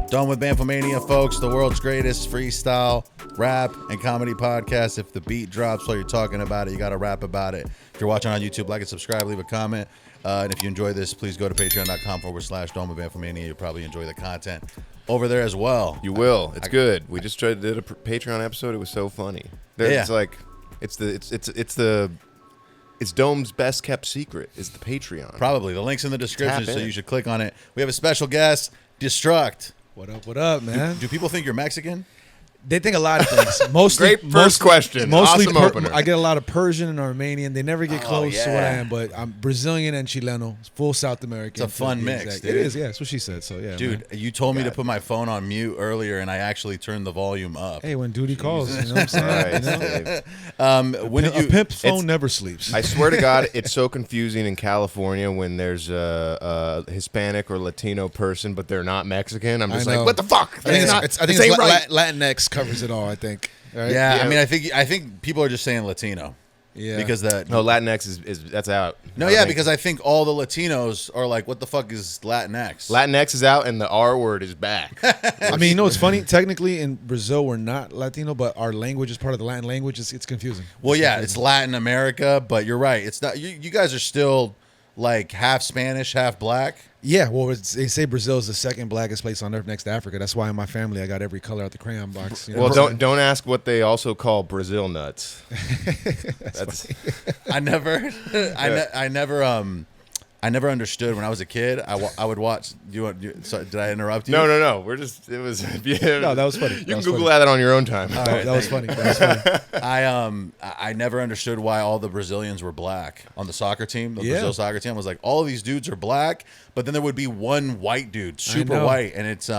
Done with Bamfomania, folks. The world's greatest freestyle, rap, and comedy podcast. If the beat drops while you're talking about it, you got to rap about it. If you're watching on YouTube, like and subscribe, leave a comment. And if you enjoy this, please go to patreon.com/Done with Bamfomania. You'll probably enjoy the content over there as well. You will. It's good. We just did a Patreon episode. It was so funny. It's like, it's Dome's best kept secret is the Patreon. Probably. The link's in the description, so you should click on it. We have a special guest, Destruct. What up, man? Do people think you're Mexican? They think a lot of things. Mostly, Great first question. Awesome opener. I get a lot of Persian and Armenian. They never get close to what I am, but I'm Brazilian and Chileno. Full South American. It's a fun mix, dude. It is, yeah. That's what she said. So yeah, dude, man. you told me to put my phone on mute earlier, and I actually turned the volume up. Hey, when duty calls, you know what I'm saying? Right, a pimp's phone never sleeps. I swear to God, it's so confusing in California when there's a Hispanic or Latino person, but they're not Mexican. I'm just like, what the fuck? I think Latinx covers it all. I think. Right? Yeah, I mean, I think people are just saying Latino. Yeah, because Latinx is that's out. No, because I think all the Latinos are like, what the fuck is Latinx? Latinx is out, and the R word is back. I mean, you know, it's funny. Technically, in Brazil, we're not Latino, but our language is part of the Latin language. It's confusing. Well, it's Latin America, but you're right. It's not. You guys are still like half Spanish, half black. Yeah, well, they say Brazil is the second blackest place on earth next to Africa. That's why in my family I got every color out the crayon box. You know? Well, don't ask what they also call Brazil nuts. That's I never understood when I was a kid. I would watch. Sorry, did I interrupt you? No. It was. No, that was funny. You can Google that on your own time. All right, that was funny. I never understood why all the Brazilians were black on the soccer team. The Brazil soccer team was like, all of these dudes are black, but then there would be one white dude, super white, and it's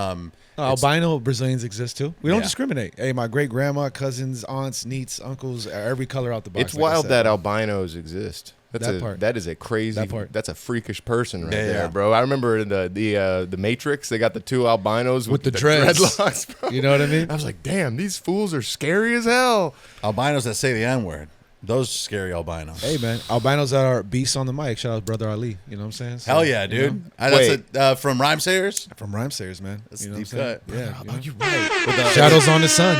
albino Brazilians exist too. We don't discriminate. Hey, my great grandma, cousins, aunts, nieces, uncles, every color out the box. It's wild that albinos exist. That is a crazy. That's a freakish person right there, bro. I remember the Matrix. They got the two albinos with the dreadlocks, bro. You know what I mean? I was like, damn, these fools are scary as hell. Albinos that say the N-word. Those scary albinos. Hey, man. Albinos that are beasts on the mic. Shout out Brother Ali. You know what I'm saying? So, hell yeah, dude. That's from Rhyme Sayers? From Rhyme Sayers, man. That's a deep cut. Yeah. You're right. Shadows on the Sun.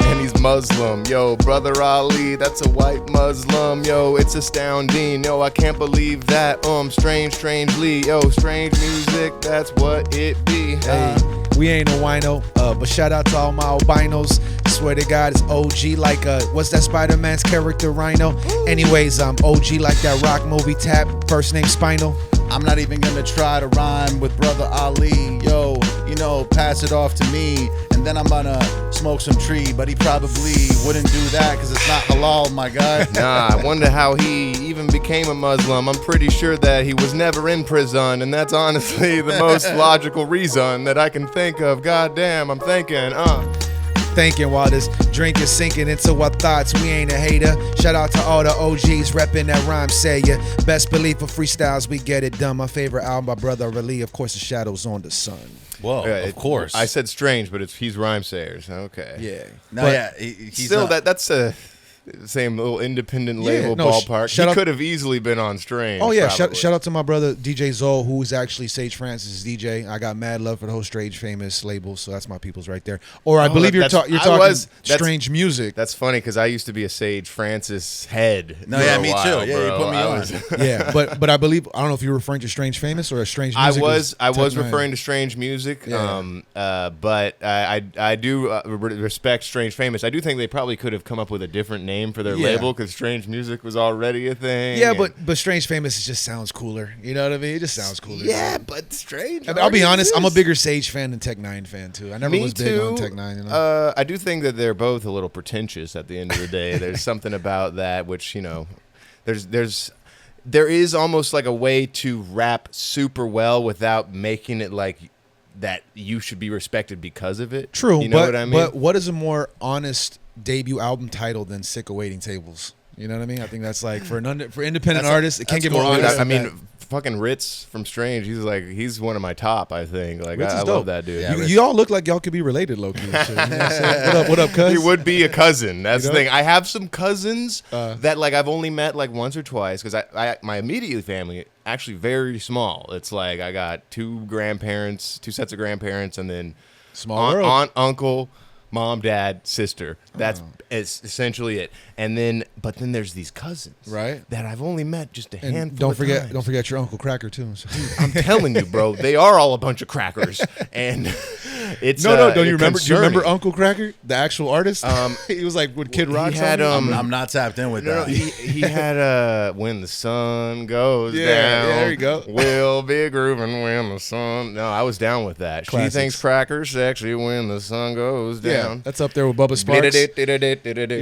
And he's Muslim. Yo, Brother Ali, that's a white Muslim. Yo, it's astounding. Yo, I can't believe that. Strangely. Yo, strange music, that's what it be. Hey. We ain't no wino, but shout out to all my albinos. Swear to God, it's OG like what's that Spider-Man's character, Rhino? Anyways, I'm OG like that rock movie Tap, first name Spinal. I'm not even gonna try to rhyme with Brother Ali. Yo, pass it off to me, and then I'm gonna smoke some tree. But he probably wouldn't do that because it's not halal, my guy. Nah, I wonder how he even became a Muslim. I'm pretty sure that he was never in prison, and that's honestly the most logical reason that I can think of. God damn, I'm thinking, Thinking while this drink is sinking into our thoughts, we ain't a hater. Shout out to all the OGs repping that rhyme sayer. Best belief for freestyles, we get it done. My favorite album by Brother Ali, of course, The Shadows on the Sun. Whoa, of course. I said strange, but he's Rhyme Sayers. Okay. Yeah. No, but he's still that's a same little independent label ballpark. He could have easily been on Strange. Oh yeah, shout out to my brother DJ Zoe, who's actually Sage Francis' DJ. I got mad love for the whole Strange Famous label, so that's my people's right there. Or I believe you're talking Strange Music. That's funny because I used to be a Sage Francis head. No, yeah, me too. Yeah, you put me on. Yeah, but I believe I don't know if you're referring to Strange Famous or a Strange Music. I was referring to Strange Music. Yeah. But I do respect Strange Famous. I do think they probably could have come up with a different name for their label because Strange Music was already a thing. Yeah, but Strange Famous just sounds cooler. You know what I mean? It just sounds cooler. Yeah, but Strange. I'll be honest. I'm a bigger Sage fan than Tech Nine fan too. I never was big on Tech Nine. You know? I do think that they're both a little pretentious at the end of the day. There's something about that which there is almost like a way to rap super well without making it like that you should be respected because of it. True, you know what I mean? But what is a more honest debut album title than Sick of Waiting Tables? You know what I mean? I think that's like for independent artists, it can't get more honest. I mean, fucking Ritz from Strange, he's one of my top, I think. Like I love that dude. Yeah, you all look like y'all could be related, low-key. You know what up, cuz? He would be a cousin. That's the thing. I have some cousins that like I've only met like once or twice because my immediate family actually very small. It's like I got two sets of grandparents, and then Small world. Aunt, uncle, mom, dad, sister. That's essentially it. And then, but then there's these cousins, Right. that I've only met just a And handful. don't of forget, times. don't forget your Uncle Cracker too. So. I'm telling you, bro, they are all a bunch of crackers, and it's No, don't you remember? Do you remember concerning. Uncle Cracker, the actual artist? He was like with Kid Rock. He had I'm not tapped in with No, that. he had when the sun goes Yeah, down. yeah, there you go. We'll be grooving when the sun. No, I was down with that. Classics. She thinks crackers sexy when the sun goes Yeah, down. that's up there with Bubba Sparks. You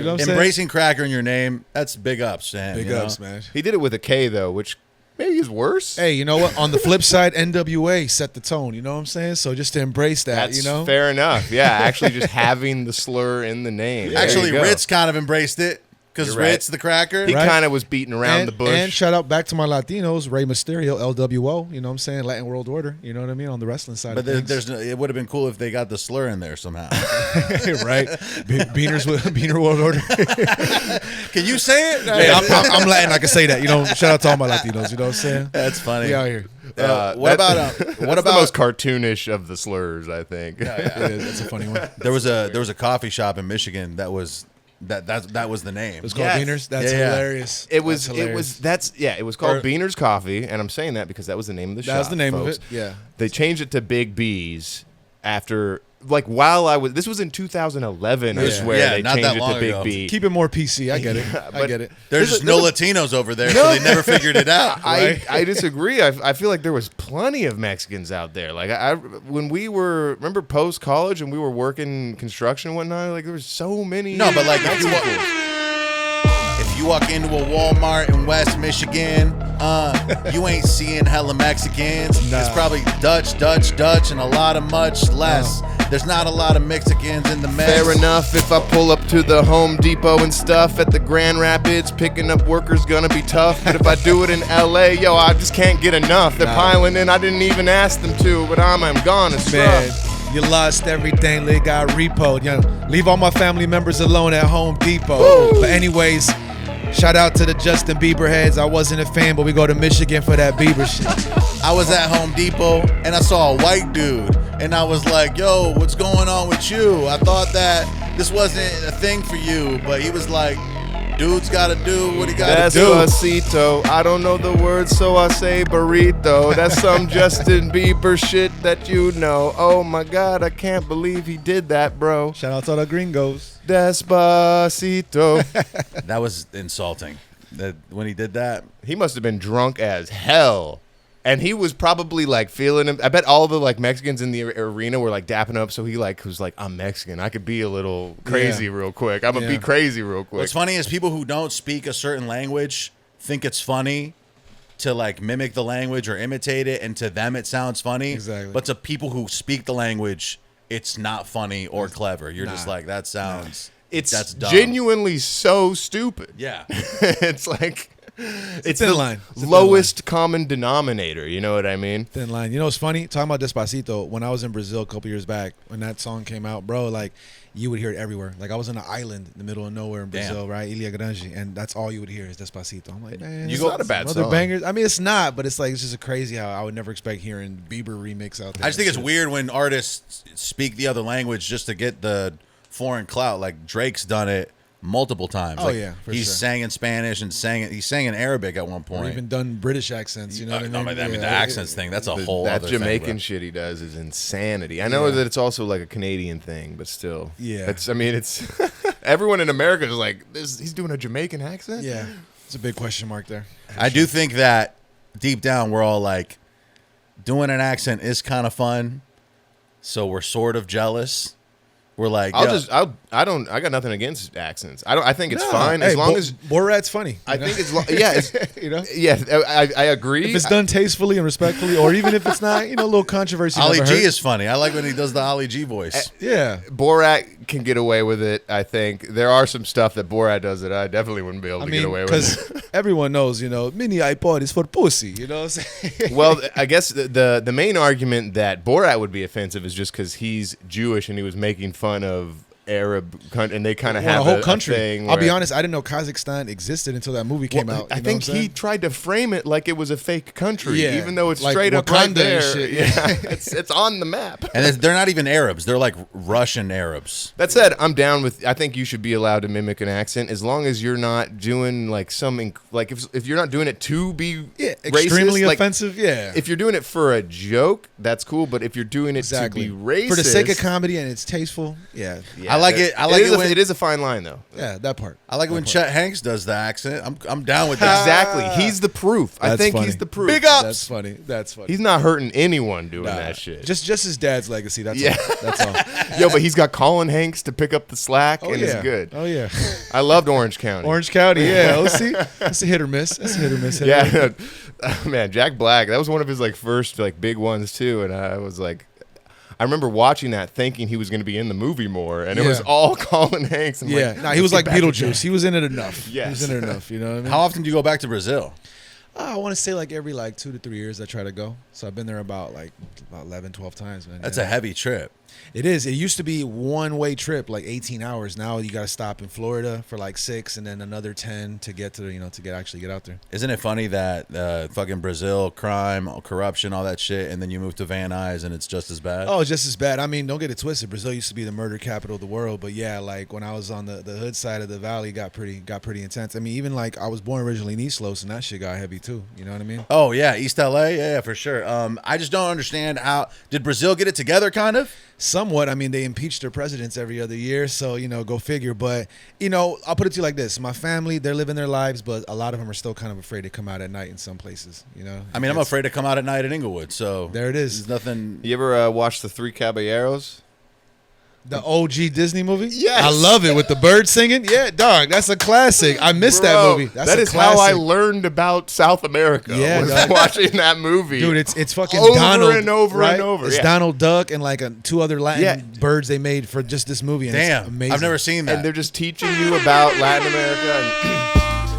know what I'm saying? Embracing cracker in your name, that's big ups to him. Big you know? ups, man. He did it with a K though, which maybe is worse. Hey, you know what? On the flip side, NWA set the tone. You know what I'm saying? So just to embrace that, That's you know. fair enough. Yeah, actually, just having the slur in the name. There Actually, you go. Ritz kind of embraced it because You're right. Ritz the cracker. He Right. kind of was beating around the bush. And shout out back to my Latinos, Rey Mysterio, LWO. You know what I'm saying? Latin World Order. You know what I mean? On the wrestling side But of things. there's no, it would have been cool if they got the slur in there somehow. right? Beaner World Order. Can you say it? Hey, I'm Latin. I can say that. You know, shout out to all my Latinos. You know what I'm saying? That's funny. We out here. What about That's what the about most cartoonish of the slurs? I think. It is. That's a funny one. there was a coffee shop in Michigan that was that was the name. It's called Yes. Beaners. That's Yeah, yeah. hilarious. It was. That's It hilarious. was. That's yeah. It was called Or- Beaner's Coffee, and I'm saying that because that was the name of the shop. That was the name folks. of it. Yeah. They changed it to Big B's after, like, while I was. This was in 2011. I Yeah. swear Yeah, they not changed that it long to Big ago. B. Keep it more PC. I get it. I but- get it. There's just no Latinos over there, so they never figured it out. I disagree. I feel like there was plenty of Mexicans out there. Like when we were, remember post college and we were working construction and whatnot. Like there was so many. No, but like Mexicans. if you walk into a Walmart in West Michigan, you ain't seeing hella Mexicans. Nah. It's probably Dutch, and a lot of much less. There's not a lot of Mexicans in the mess. Fair enough, if I pull up to the Home Depot and stuff at the Grand Rapids, picking up workers gonna be tough. But if I do it in LA, yo, I just can't get enough. They're piling in, I didn't even ask them to, but I'm gone as Man, fuck. you lost everything. They got repoed. You know, leave all my family members alone at Home Depot. But anyways, shout out to the Justin Bieber heads. I wasn't a fan, but we go to Michigan for that Bieber shit. I was at Home Depot and I saw a white dude and I was like, yo, what's going on with you? I thought that this wasn't a thing for you, but he was like, dude's gotta do what he gotta do. Despacito, I don't know the words, so I say burrito. That's some Justin Bieber shit that you know. Oh my God, I can't believe he did that, bro. Shout out to all the gringos. Despacito. That was insulting. That when he did that, He must have been drunk as hell. And he was probably like feeling him. I bet all the like Mexicans in the arena were like dapping up. So he like was like, I'm Mexican. I could be a little crazy Yeah. real quick. I'm gonna Yeah. be crazy real quick. what's funny is people who don't speak a certain language think it's funny to like mimic the language or imitate it, and to them it sounds funny. Exactly. But to people who speak the language, it's not funny or clever. You're just Nah. like, that sounds. It's that's dumb. genuinely so stupid. Yeah. It's like it's thin the line. It's a thin lowest common denominator. You know what I mean? Thin line. You know what's funny? Talking about Despacito, when I was in Brazil a couple years back, when that song came out, bro, like you would hear it everywhere. Like I was on an island in the middle of nowhere in Brazil, Damn. right? Ilha Grande, and that's all you would hear is Despacito. I'm like, man, It's not a bad other song. bangers. I mean, it's not, but it's like it's just crazy how I would never expect hearing Bieber remix out there. I just think it's Shit. weird when artists speak the other language just to get the foreign clout. Like Drake's done it multiple times. Oh, Like, yeah, for he's sure. sang in Spanish and he sang in Arabic at one Or point. even done British accents. You know what I No, mean? but I mean, the Yeah. accents thing, that's a whole that other Jamaican thing, shit he does is insanity. I know Yeah. that it's also like a Canadian thing, but still. Yeah. It's everyone in America is like, he's doing a Jamaican accent? Yeah, it's a big question mark there. I do think that deep down we're all like, doing an accent is kind of fun, so we're sort of jealous. We're like, I yo, got nothing against accents. I think it's Nah. fine Hey, as long as Borat's funny. I you know? think it's you know. yeah, I agree. If it's done tastefully and respectfully, or even if it's not, you know, a little controversy. Ali never G hurt. is funny. I like when he does the Ali G voice. Yeah. Borat can get away with it. I think there are some stuff that Borat does that I definitely wouldn't be able I to mean, get away with. because everyone knows, you know, mini iPod is for pussy. You know what I'm saying? Well, I guess the main argument that Borat would be offensive is just because he's Jewish and he was making fun of Arab country, and they kind of Well, have a whole a country. thing. I'll be where- honest, I didn't know Kazakhstan existed until that movie came out. I You know think what I'm he saying? tried to frame it like it was a fake country, Yeah, even though it's like straight up right Wakanda and there. shit, Yeah, it's on the map. And they're not even Arabs. They're like Russian Arabs. That said, I'm down with. I think you should be allowed to mimic an accent as long as you're not doing like like if you're not doing it to be extremely racist, like, offensive. Yeah, if you're doing it for a joke, that's cool. But if you're doing it exactly. to be racist, For the sake of comedy and it's tasteful. Yeah, yeah, I like it. I like it when it is a fine line though. yeah, that part. I like it when Chet Hanks does the accent. I'm down with that. Exactly. He's the proof. I That's think funny. he's the proof. Big ups. That's funny. That's funny. He's not hurting anyone doing Nah, that shit. Just his dad's legacy. That's Yeah. all. That's all. Yo, but he's got Colin Hanks to pick up the slack, and yeah. it's good. Oh yeah. I loved Orange County. Orange County. Yeah. Oh, see, that's a hit or miss. That's a hit or miss. Hit or miss. Yeah, man, Jack Black. That was one of his like first like big ones too, and I was like, I remember watching that thinking he was going to be in the movie more, and it was Yeah. all Colin Hanks. And Yeah. like, Nah, he was like let's get back to Beetlejuice. Jack. He was in it enough. Yes. He was in it enough. You know what I mean? How often do you go back to Brazil? I want to say like every like 2 to 3 years I try to go. So I've been there about 11, 12 times, man. That's yeah. a heavy trip. It is. It used to be one-way trip, like 18 hours. Now you got to stop in Florida for like 6 and then another 10 to get to actually get out there. Isn't it funny that fucking Brazil, crime, corruption, all that shit, and then you move to Van Nuys and it's just as bad? Oh, it's just as bad. I mean, don't get it twisted. Brazil used to be the murder capital of the world, but yeah, like when I was on the hood side of the valley, got pretty intense. I mean, even like I was born originally in East Los, and that shit got heavy too. You know what I mean? Oh yeah, East LA, yeah, for sure. I just don't understand how did Brazil get it together, kind of? Somewhat. I mean, they impeach their presidents every other year, so go figure. But I'll put it to you like this: my family, they're living their lives, but a lot of them are still kind of afraid to come out at night in some places. I mean, I'm afraid to come out at night in Inglewood, so There it is. There's nothing. You ever watch the Three Caballeros? The OG Disney movie? Yes. I love it with the bird singing. Yeah, dog, that's a classic. I missed that Bro, movie. That's that a is how I classic. learned about South America. Yeah, was dog. watching that movie. Dude, it's fucking Over Donald and over right? and over, It's yeah. Donald Duck and like two other Latin Yeah. birds they made for just this movie. And Damn, it's amazing. I've never seen that. and they're just teaching you about Latin America. And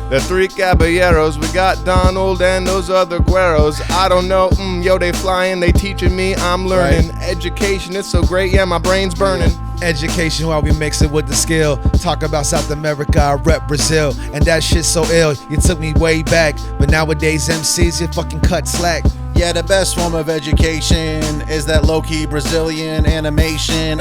the Three Caballeros, we got Donald and those other güeros. I don't know, yo, they flying, they teaching me, I'm learning. Education is so great, yeah, my brain's burning. Education while we mix it with the skill. Talk about South America, I rep Brazil, and that shit's so ill. You took me way back, but nowadays MCs, you fucking cut slack. Yeah, the best form of education is that low-key Brazilian animation.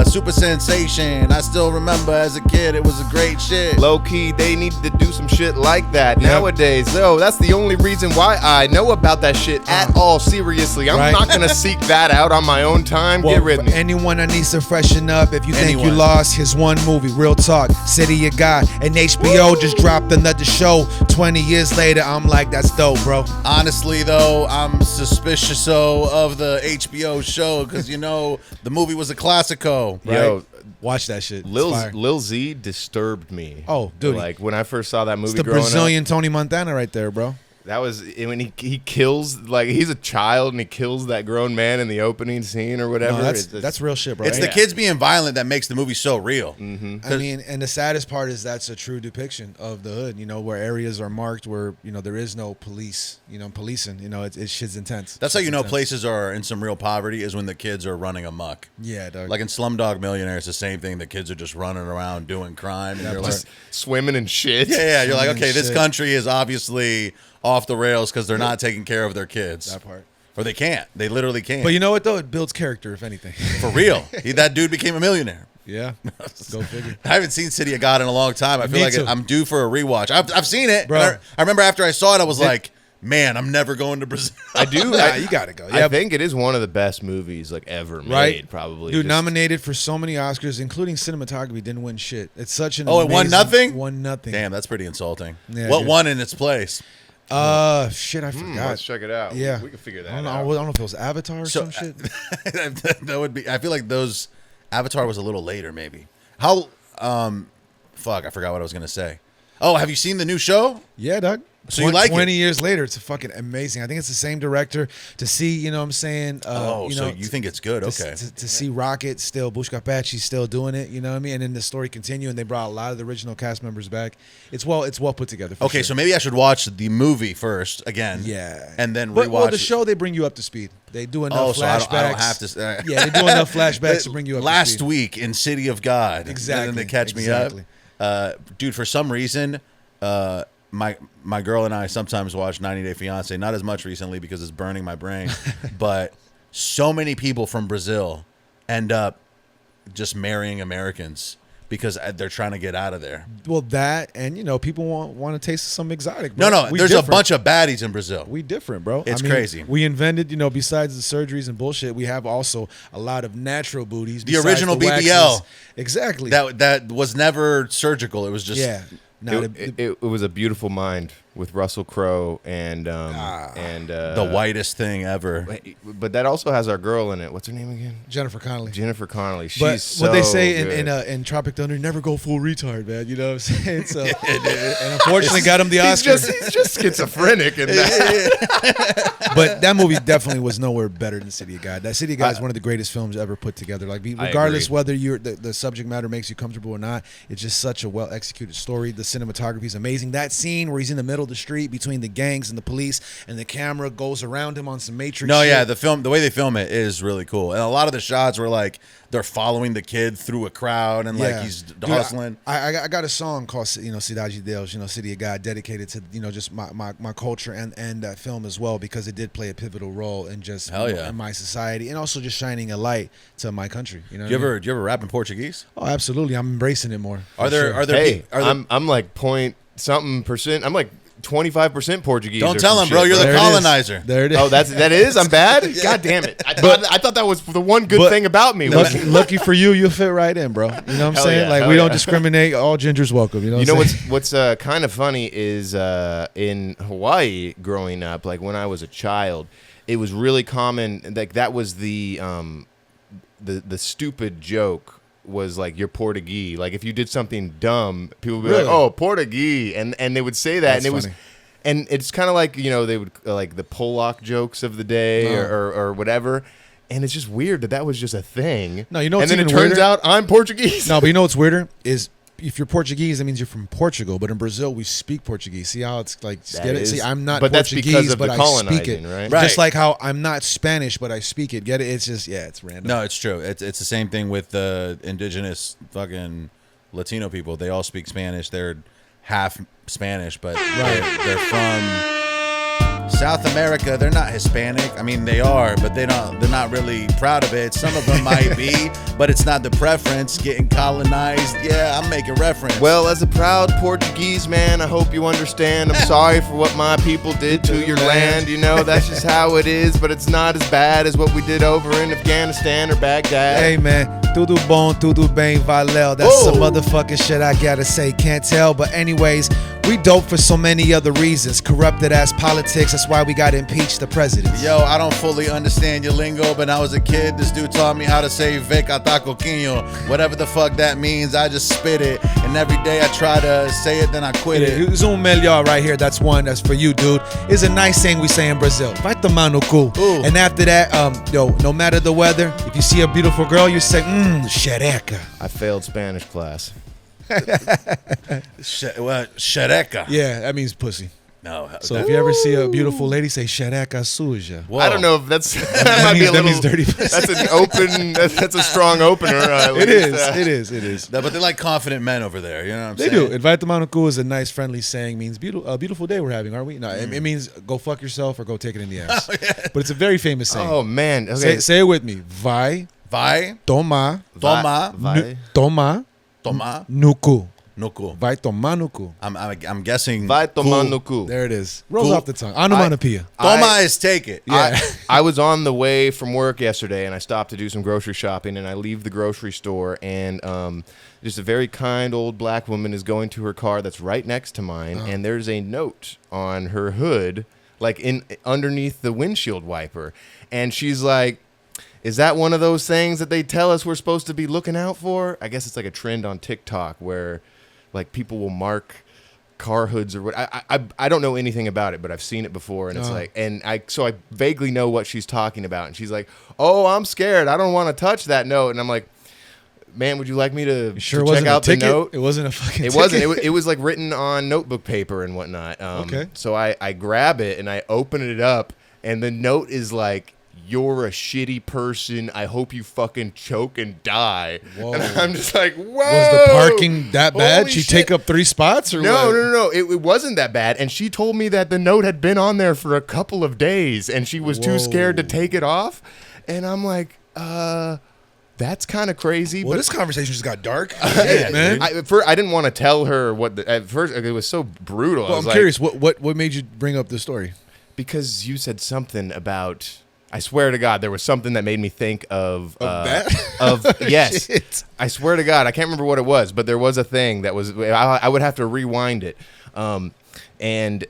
Super sensation. I still remember as a kid, it was a great shit. Low key, they need to do some shit like that nowadays. Yo, that's the only reason why I know about that shit at all. Seriously, I'm Right. not gonna seek that out on my own time. Get rid of for me. anyone that needs to freshen up, if you think you Anyone. lost, here's one movie, Real Talk, City of God, and HBO just dropped another show. 20 years later, I'm like, that's dope, bro. Honestly, though, I'm suspicious of the HBO show because the movie was a classico. Yo, Watch that shit. It's fire. Lil Z disturbed me. Oh, dude. Like when I first saw that movie It's the growing Brazilian Tony Montana right there, bro. up, that was when he kills, like he's a child and he kills that grown man in the opening scene or whatever. No, It's- that's real shit, bro. It's the Yeah. kids being violent that makes the movie so real. I mean, and the saddest part is that's a true depiction of the hood, where areas are marked where, there is no police, policing, it's shit's intense. That's how you Shit's know intense. places are in some real poverty is when the kids are running amok. Yeah, dog. Like in Slumdog Millionaire, it's the same thing. The kids are just running around doing crime, and you're like, just swimming in shit. yeah, you're like, Swimming okay, this shit. country is obviously off the rails because they're not taking care of their kids, that part. or they can't. They literally can't. But you know what, though? It builds character, if anything. For real, that dude became a millionaire. Yeah. Go figure. I haven't seen City of God in a long time. I feel Me like too. I'm due for a rewatch. I've seen it, Bro. and I remember after I saw it, I was like, man, I'm never going to Brazil. I do. Nah, you gotta go. I Yeah, think it is one of the best movies like ever made. Right? Probably, Dude, Just- nominated for so many Oscars, including cinematography, didn't win shit. It's such an Oh, it won amazing- nothing? Won nothing. Damn, that's pretty insulting. Yeah, What dude. won in its place? Shit, I forgot. Let's check it out. Yeah. we can figure that I don't know, out. I don't know if it was Avatar or So, some shit. That would be. I feel like those Avatar was a little later, maybe. How? Fuck, I forgot what I was gonna say. Oh, have you seen the new show? Yeah, dog. So you like 20 it? years later, it's fucking amazing. I think it's the same director. To see, you know what I'm saying? So you think it's good? Okay. To see Rocket still, Bush Kapachi still doing it, you know what I mean? And then the story continue, and they brought a lot of the original cast members back. It's well put together. Okay, sure. so maybe I should watch the movie first again. Yeah. And then But, rewatch well, the show, they bring you up to speed. They do enough so flashbacks. I don't have to. Yeah, they do enough flashbacks to bring you up to Last speed. week in City of God. Exactly. And then they catch me up. Dude, for some reason, my girl and I sometimes watch 90 Day Fiance. Not as much recently because it's burning my brain. But so many people from Brazil end up just marrying Americans because they're trying to get out of there. Well, that, and, you know, people want to taste some exotic. Bro. No, We there's different. a bunch of baddies in Brazil. We different, bro. It's crazy. We invented, you know, besides the surgeries and bullshit, we have also a lot of natural booties. The besides original the waxes. BBL. Exactly. That was never surgical. It was just It was a beautiful mind with Russell Crowe and the whitest thing ever. But that also has our girl in it. What's her name again? Jennifer Connelly. Jennifer Connelly. She's But so what they say good. in Tropic Thunder, never go full retard, man. You know what I'm saying? So, and unfortunately, got him the Oscar. He's just schizophrenic in that. But that movie definitely was nowhere better than City of God. That City of God is one of the greatest films ever put together. Like, regardless agree. whether the subject matter makes you comfortable or not, it's just such a well executed story. The cinematography is amazing. That scene where he's in the middle of the street between the gangs and the police, and the camera goes around him on some Matrix. No, shit. yeah, the way they film it is really cool, and a lot of the shots were like they're following the kid through a crowd, and like he's hustling. I got a song called Cidade Deus, City of God, dedicated to just my culture and that film as well, because it did play a pivotal role in just in my society, and also just shining a light to my country. You know, do you ever rap in Portuguese? Oh, absolutely. I'm embracing it more. Are there? I'm like point something percent. I'm like 25% Portuguese. Don't tell him, bro. You're the colonizer. There it is. Oh, that is. I'm bad. God damn it! I thought that was the one good thing about me. Lucky for you, you fit right in, bro. You know what I'm saying? Yeah, like, we don't discriminate. All gingers welcome. You know what's kind of funny is in Hawaii growing up, like when I was a child, it was really common. Like that was the stupid joke. Was like, you're Portuguese. Like if you did something dumb, people would be like, oh, Portuguese, and they would say that. That's and it funny. And it's kind of like, they would like the Polak jokes of the day or whatever. And it's just weird that was just a thing. No, you know and what's then it even turns weirder? out I'm Portuguese. No, but you know what's weirder is, if you're Portuguese, that means you're from Portugal. But in Brazil, we speak Portuguese. See how it's like? Get it? See, I'm not but Portuguese, that's because of but the I colonizing, speak it. right? Just like how I'm not Spanish, but I speak it. Get it? It's just it's random. No, it's true. It's the same thing with the indigenous fucking Latino people. They all speak Spanish. They're half Spanish, but they're from South America. They're not Hispanic. I mean, they are, but they're not really proud of it. Some of them might be, but it's not the preference. Getting colonized, yeah, I'm making reference. Well, as a proud Portuguese man, I hope you understand. I'm sorry for what my people did to your land. That's just how it is, but it's not as bad as what we did over in Afghanistan or Baghdad. Hey, man. Tudo bom, tudo bem, valeu. That's some motherfucking shit I gotta say. Can't tell, but anyways, we dope for so many other reasons. Corrupted ass politics, that's why we got to impeach the president. Yo, I don't fully understand your lingo, but when I was a kid, this dude taught me how to say "Veca tacoquinho." Whatever the fuck that means, I just spit it. And every day I try to say it, then I quit it. Zoom melhor right here. That's one. That's for you, dude. It's a nice saying we say in Brazil. Vai tomar no cu. Ooh. And after that, no matter the weather, if you see a beautiful girl, you say, xereca. I failed Spanish class. Xereca. Yeah, that means pussy. No. So if you ever see a beautiful lady, say xereca suja. I don't know if that might be a that little. means dirty pussy. That's an open. That's a strong opener. It is. No, but they're like confident men over there. You know what I'm They saying? do. Vai tomar no cu is a nice, friendly saying. Means beautiful day we're having, aren't we? No, it means go fuck yourself or go take it in the ass. But it's a very famous saying. Oh man. Okay. Say it with me. Vai tomar no cu. No cu. Vai tomar no cu. I'm guessing. Vai tomar no cu. There it is. Rolls Cool. off the tongue. Onomatopoeia. Toma is take it. Yeah. I was on the way from work yesterday, and I stopped to do some grocery shopping, and I leave the grocery store, and just a very kind old black woman is going to her car that's right next to mine, and there's a note on her hood, like underneath the windshield wiper, and she's like, is that one of those things that they tell us we're supposed to be looking out for? I guess it's like a trend on TikTok where like people will mark car hoods or what. I don't know anything about it, but I've seen it before, and it's like, and I vaguely know what she's talking about. And she's like, "Oh, I'm scared. I don't want to touch that note." And I'm like, "Man, would you like me to, sure to check out the note?" It wasn't a fucking. It wasn't. It was like written on notebook paper and whatnot. Okay. So I grab it and I open it up, and the note is like, "You're a shitty person. I hope you fucking choke and die." Whoa. And I'm just like, "Whoa!" Was the parking that bad? Holy She shit. take up 3 spots or No, what? no. It wasn't that bad. And she told me that the note had been on there for a couple of days, and she was too scared to take it off. And I'm like, that's kind of crazy. Well, but this conversation just got dark. Yeah, man. I didn't want to tell her what. At first, it was so brutal. I Well, was I'm like, curious. What made you bring up this story? because you said something about. I swear to God, there was something that made me think of that? Of yes, Shit. I swear to God, I can't remember what it was, but there was a thing that was. I would have to rewind it, and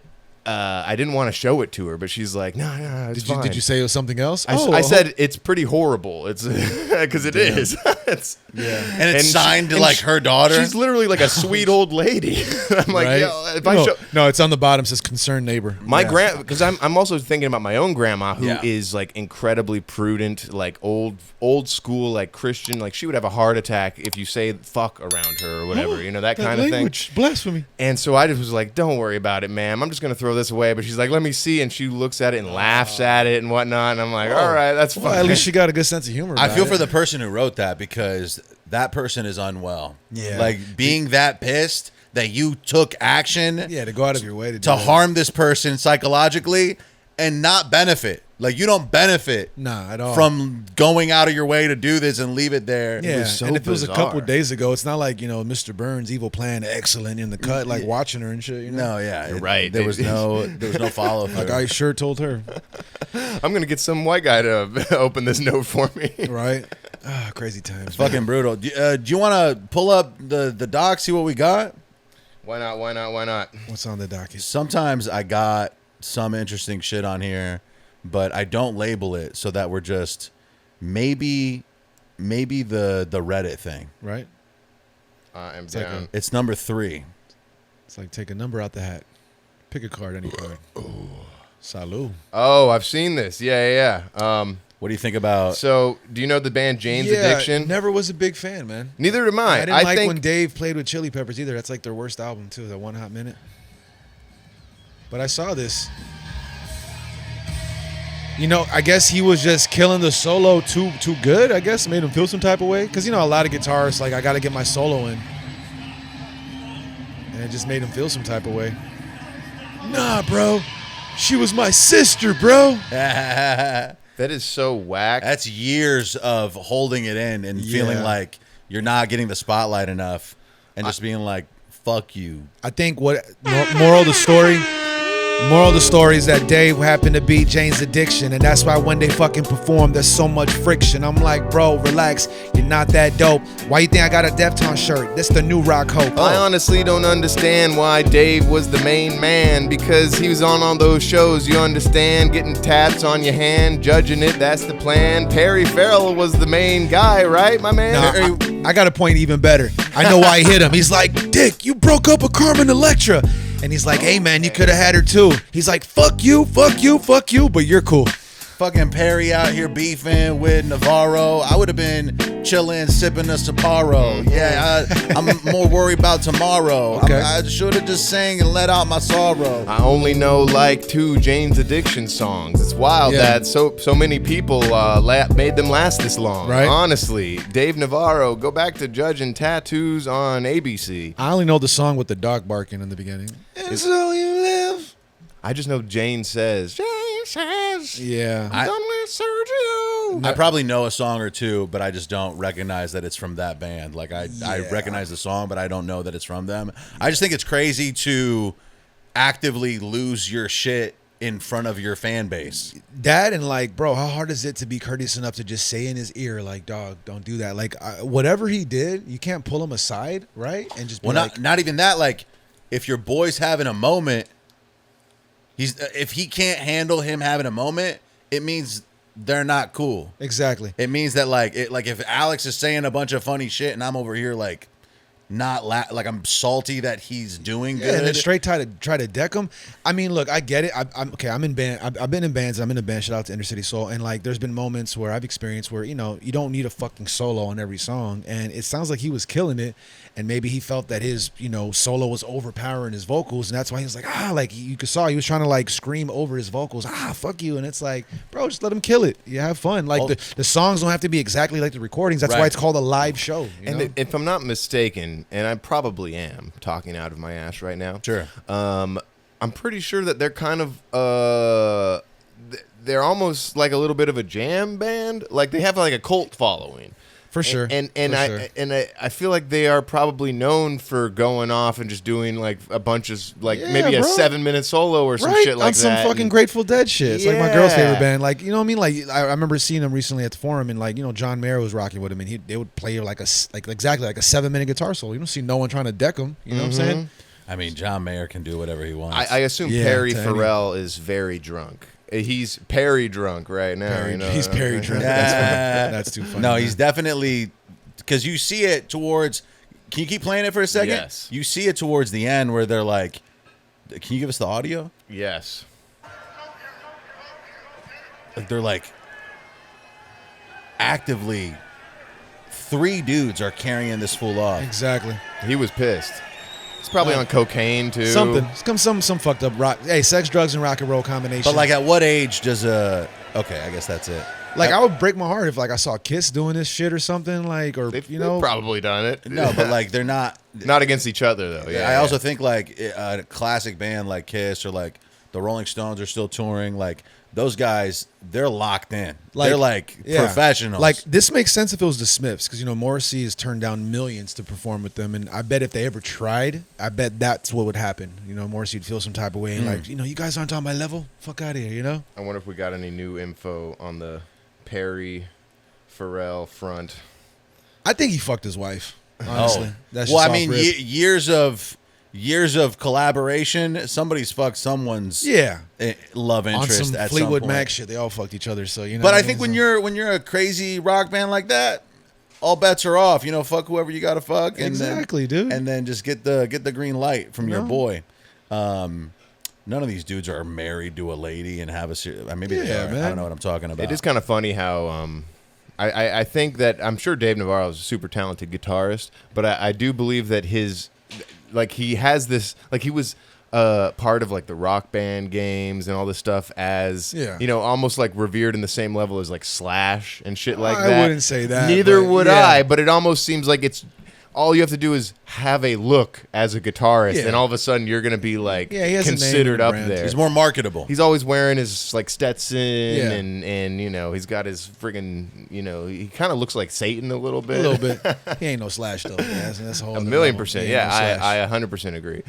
I didn't want to show it to her, but she's like, "No, it's fine." Did you say it was something else? I said it's pretty horrible. It's because it is. It's, And it's And signed she- to like and her daughter. She's literally like a sweet old lady. I'm like, right? yo, if I show. No, it's on the bottom. It says concerned neighbor. My because I'm also thinking about my own grandma who is Yeah. like incredibly prudent, like old school, like Christian. Like she would have a heart attack if you say fuck around her or whatever, you know, that kind of thing. language, blasphemy. And so I just was like, don't worry about it, ma'am. I'm just gonna throw this away. But she's like, let me see, and she looks at it and laughs at it and whatnot. And I'm like, all right, that's fine. Well, at least she got a good sense of humor. I about feel it. for the person who wrote that because that person is unwell. Yeah. Like being that pissed that you took action Yeah, to go out of your way to do to that. harm this person psychologically and not benefit. Like you don't benefit Nah, at all. from going out of your way to do this and leave it there. Yeah, was so and if it was a couple bizarre. days ago, it's not like, Mr. Burns' evil plan, excellent in the cut, like watching her and shit. You know? No, yeah. You're right. There was no follow through. Like I sure told her, I'm gonna get some white guy to open this note for me. right? Crazy times. man. Fucking brutal. Do you want to pull up the doc, see what we got? Why not? Why not? Why not? What's on the docket? Sometimes I got some interesting shit on here, but I don't label it so that we're just maybe the Reddit thing. Right? I'm like down. It's number 3. It's like take a number out the hat, pick a card, any card. Salud. Oh, I've seen this. Yeah. What do you think about? So, do you know the band Jane's Addiction? Never was a big fan, man. Neither am I. I didn't like think when Dave played with Chili Peppers either. That's like their worst album too. That One Hot Minute. But I saw this. I guess he was just killing the solo too good. I guess made him feel some type of way. Because a lot of guitarists like I got to get my solo in, and it just made him feel some type of way. Nah, bro. She was my sister, bro. that is so whack. That's years of holding it in and feeling Yeah. like you're not getting the spotlight enough, and just being like, "Fuck you." I think what moral of the story is that Dave happened to beat Jane's Addiction, and that's why when they fucking perform, there's so much friction. I'm like, bro, relax. You're not that dope. Why you think I got a Deftones shirt? That's the new Rock Hope. I honestly don't understand why Dave was the main man, because he was on all those shows, you understand, getting tats on your hand, judging it, that's the plan. Perry Farrell was the main guy, right, my man? Nah, I got a point even better. I know why he hit him. He's like, Dick, you broke up with Carmen Electra. And he's like, hey, man, you could have had her too. He's like, fuck you, but you're cool. Fucking Perry out here beefing with Navarro. I would have been chilling, sipping a Sapporo. Yeah, I'm more worried about tomorrow. Okay. I should have just sang and let out my sorrow. I only know like 2 Jane's Addiction songs. It's wild Yeah. that so many people made them last this long. Right. Honestly, Dave Navarro, go back to judging tattoos on ABC. I only know the song with the dog barking in the beginning. It's all you live. I just know Jane says, Yeah. done with Sergio. I probably know a song or two, but I just don't recognize that it's from that band. Like I recognize the song, but I don't know that it's from them. I just think it's crazy to actively lose your shit in front of your fan base. That and like, bro, how hard is it to be courteous enough to just say in his ear, like, dog, don't do that. Like, whatever he did, you can't pull him aside, right? And just be Well, like, not even that. Like, if your boy's having a moment, if he can't handle him having a moment, it means they're not cool. exactly. It means that like if Alex is saying a bunch of funny shit and I'm over here like not like I'm salty that he's doing good. And then straight try to deck him. I mean, look, I get it. I'm in band. I've been in bands. I'm in a band. Shout out to Inner City Soul. And like, there's been moments where I've experienced where you don't need a fucking solo on every song. And it sounds like he was killing it. And maybe he felt that his solo was overpowering his vocals, and that's why he was like like you saw he was trying to like scream over his vocals. Fuck you. And it's like, bro, just let him kill it. You have fun. Like the songs don't have to be exactly like the recordings. That's why it's called a live show. And if I'm not mistaken, and I probably am talking out of my ass right now. Sure. I'm pretty sure that they're kind of they're almost like a little bit of a jam band. Like they have like a cult following. For sure. And I feel like they are probably known for going off and just doing like a bunch of maybe a 7-minute solo or some shit like on some that. fucking Grateful Dead shit. It's like my girl's favorite band. Like, you know what I mean? Like I remember seeing them recently at the Forum, and like, John Mayer was rocking with him, and they would play exactly like a 7-minute guitar solo. You don't see no one trying to deck him. You know what I'm saying? I mean, John Mayer can do whatever he wants. I assume Perry Farrell is very drunk. He's Perry drunk right now. He's Perry drunk. That's too funny. No, he's definitely, because you see it towards. Can you keep playing it for a second? Yes. You see it towards the end where they're like, "Can you give us the audio?" Yes. Like they're like actively 3 dudes are carrying this fool off. Exactly. He was pissed. He's probably on cocaine too. Something. Some fucked up rock. Hey, sex, drugs, and rock and roll combination. But like, at what age does okay, I guess that's it. Like, I would break my heart if like I saw Kiss doing this shit or something, like, or They've probably done it. No, but like they're not against each other though. Yeah. I also think like a classic band like Kiss or like the Rolling Stones are still touring. Like those guys, they're locked in. They're like professionals. Like this makes sense if it was the Smiths, because Morrissey has turned down millions to perform with them, and I bet if they ever tried, I bet that's what would happen. Morrissey would feel some type of way, and like, you guys aren't on my level. Fuck out of here. I wonder if we got any new info on the Perry Farrell front. I think he fucked his wife. Honestly, that's well, just I mean, years of collaboration. Somebody's fucked someone's love interest on some at Fleetwood some point. Mac shit. They all fucked each other. So But I think when you're a crazy rock band like that, all bets are off. Fuck whoever you got to fuck. And dude. And then just get the green light from your boy. None of these dudes are married to a lady and have maybe they are. Man. I don't know what I'm talking about. It is kind of funny how I think that I'm sure Dave Navarro is a super talented guitarist, but I do believe that he has this, like, he was part of like the Rock Band games and all this stuff as almost like revered in the same level as like Slash and shit like that. I wouldn't say that. Neither would I, but it almost seems like it's all you have to do is have a look as a guitarist, and all of a sudden you're gonna be like considered up there. He's more marketable. He's always wearing his like Stetson, and he's got his friggin' he kind of looks like Satan a little bit. A little bit. He ain't no Slash though. That's a whole 1,000,000%. Yeah, I 100% agree.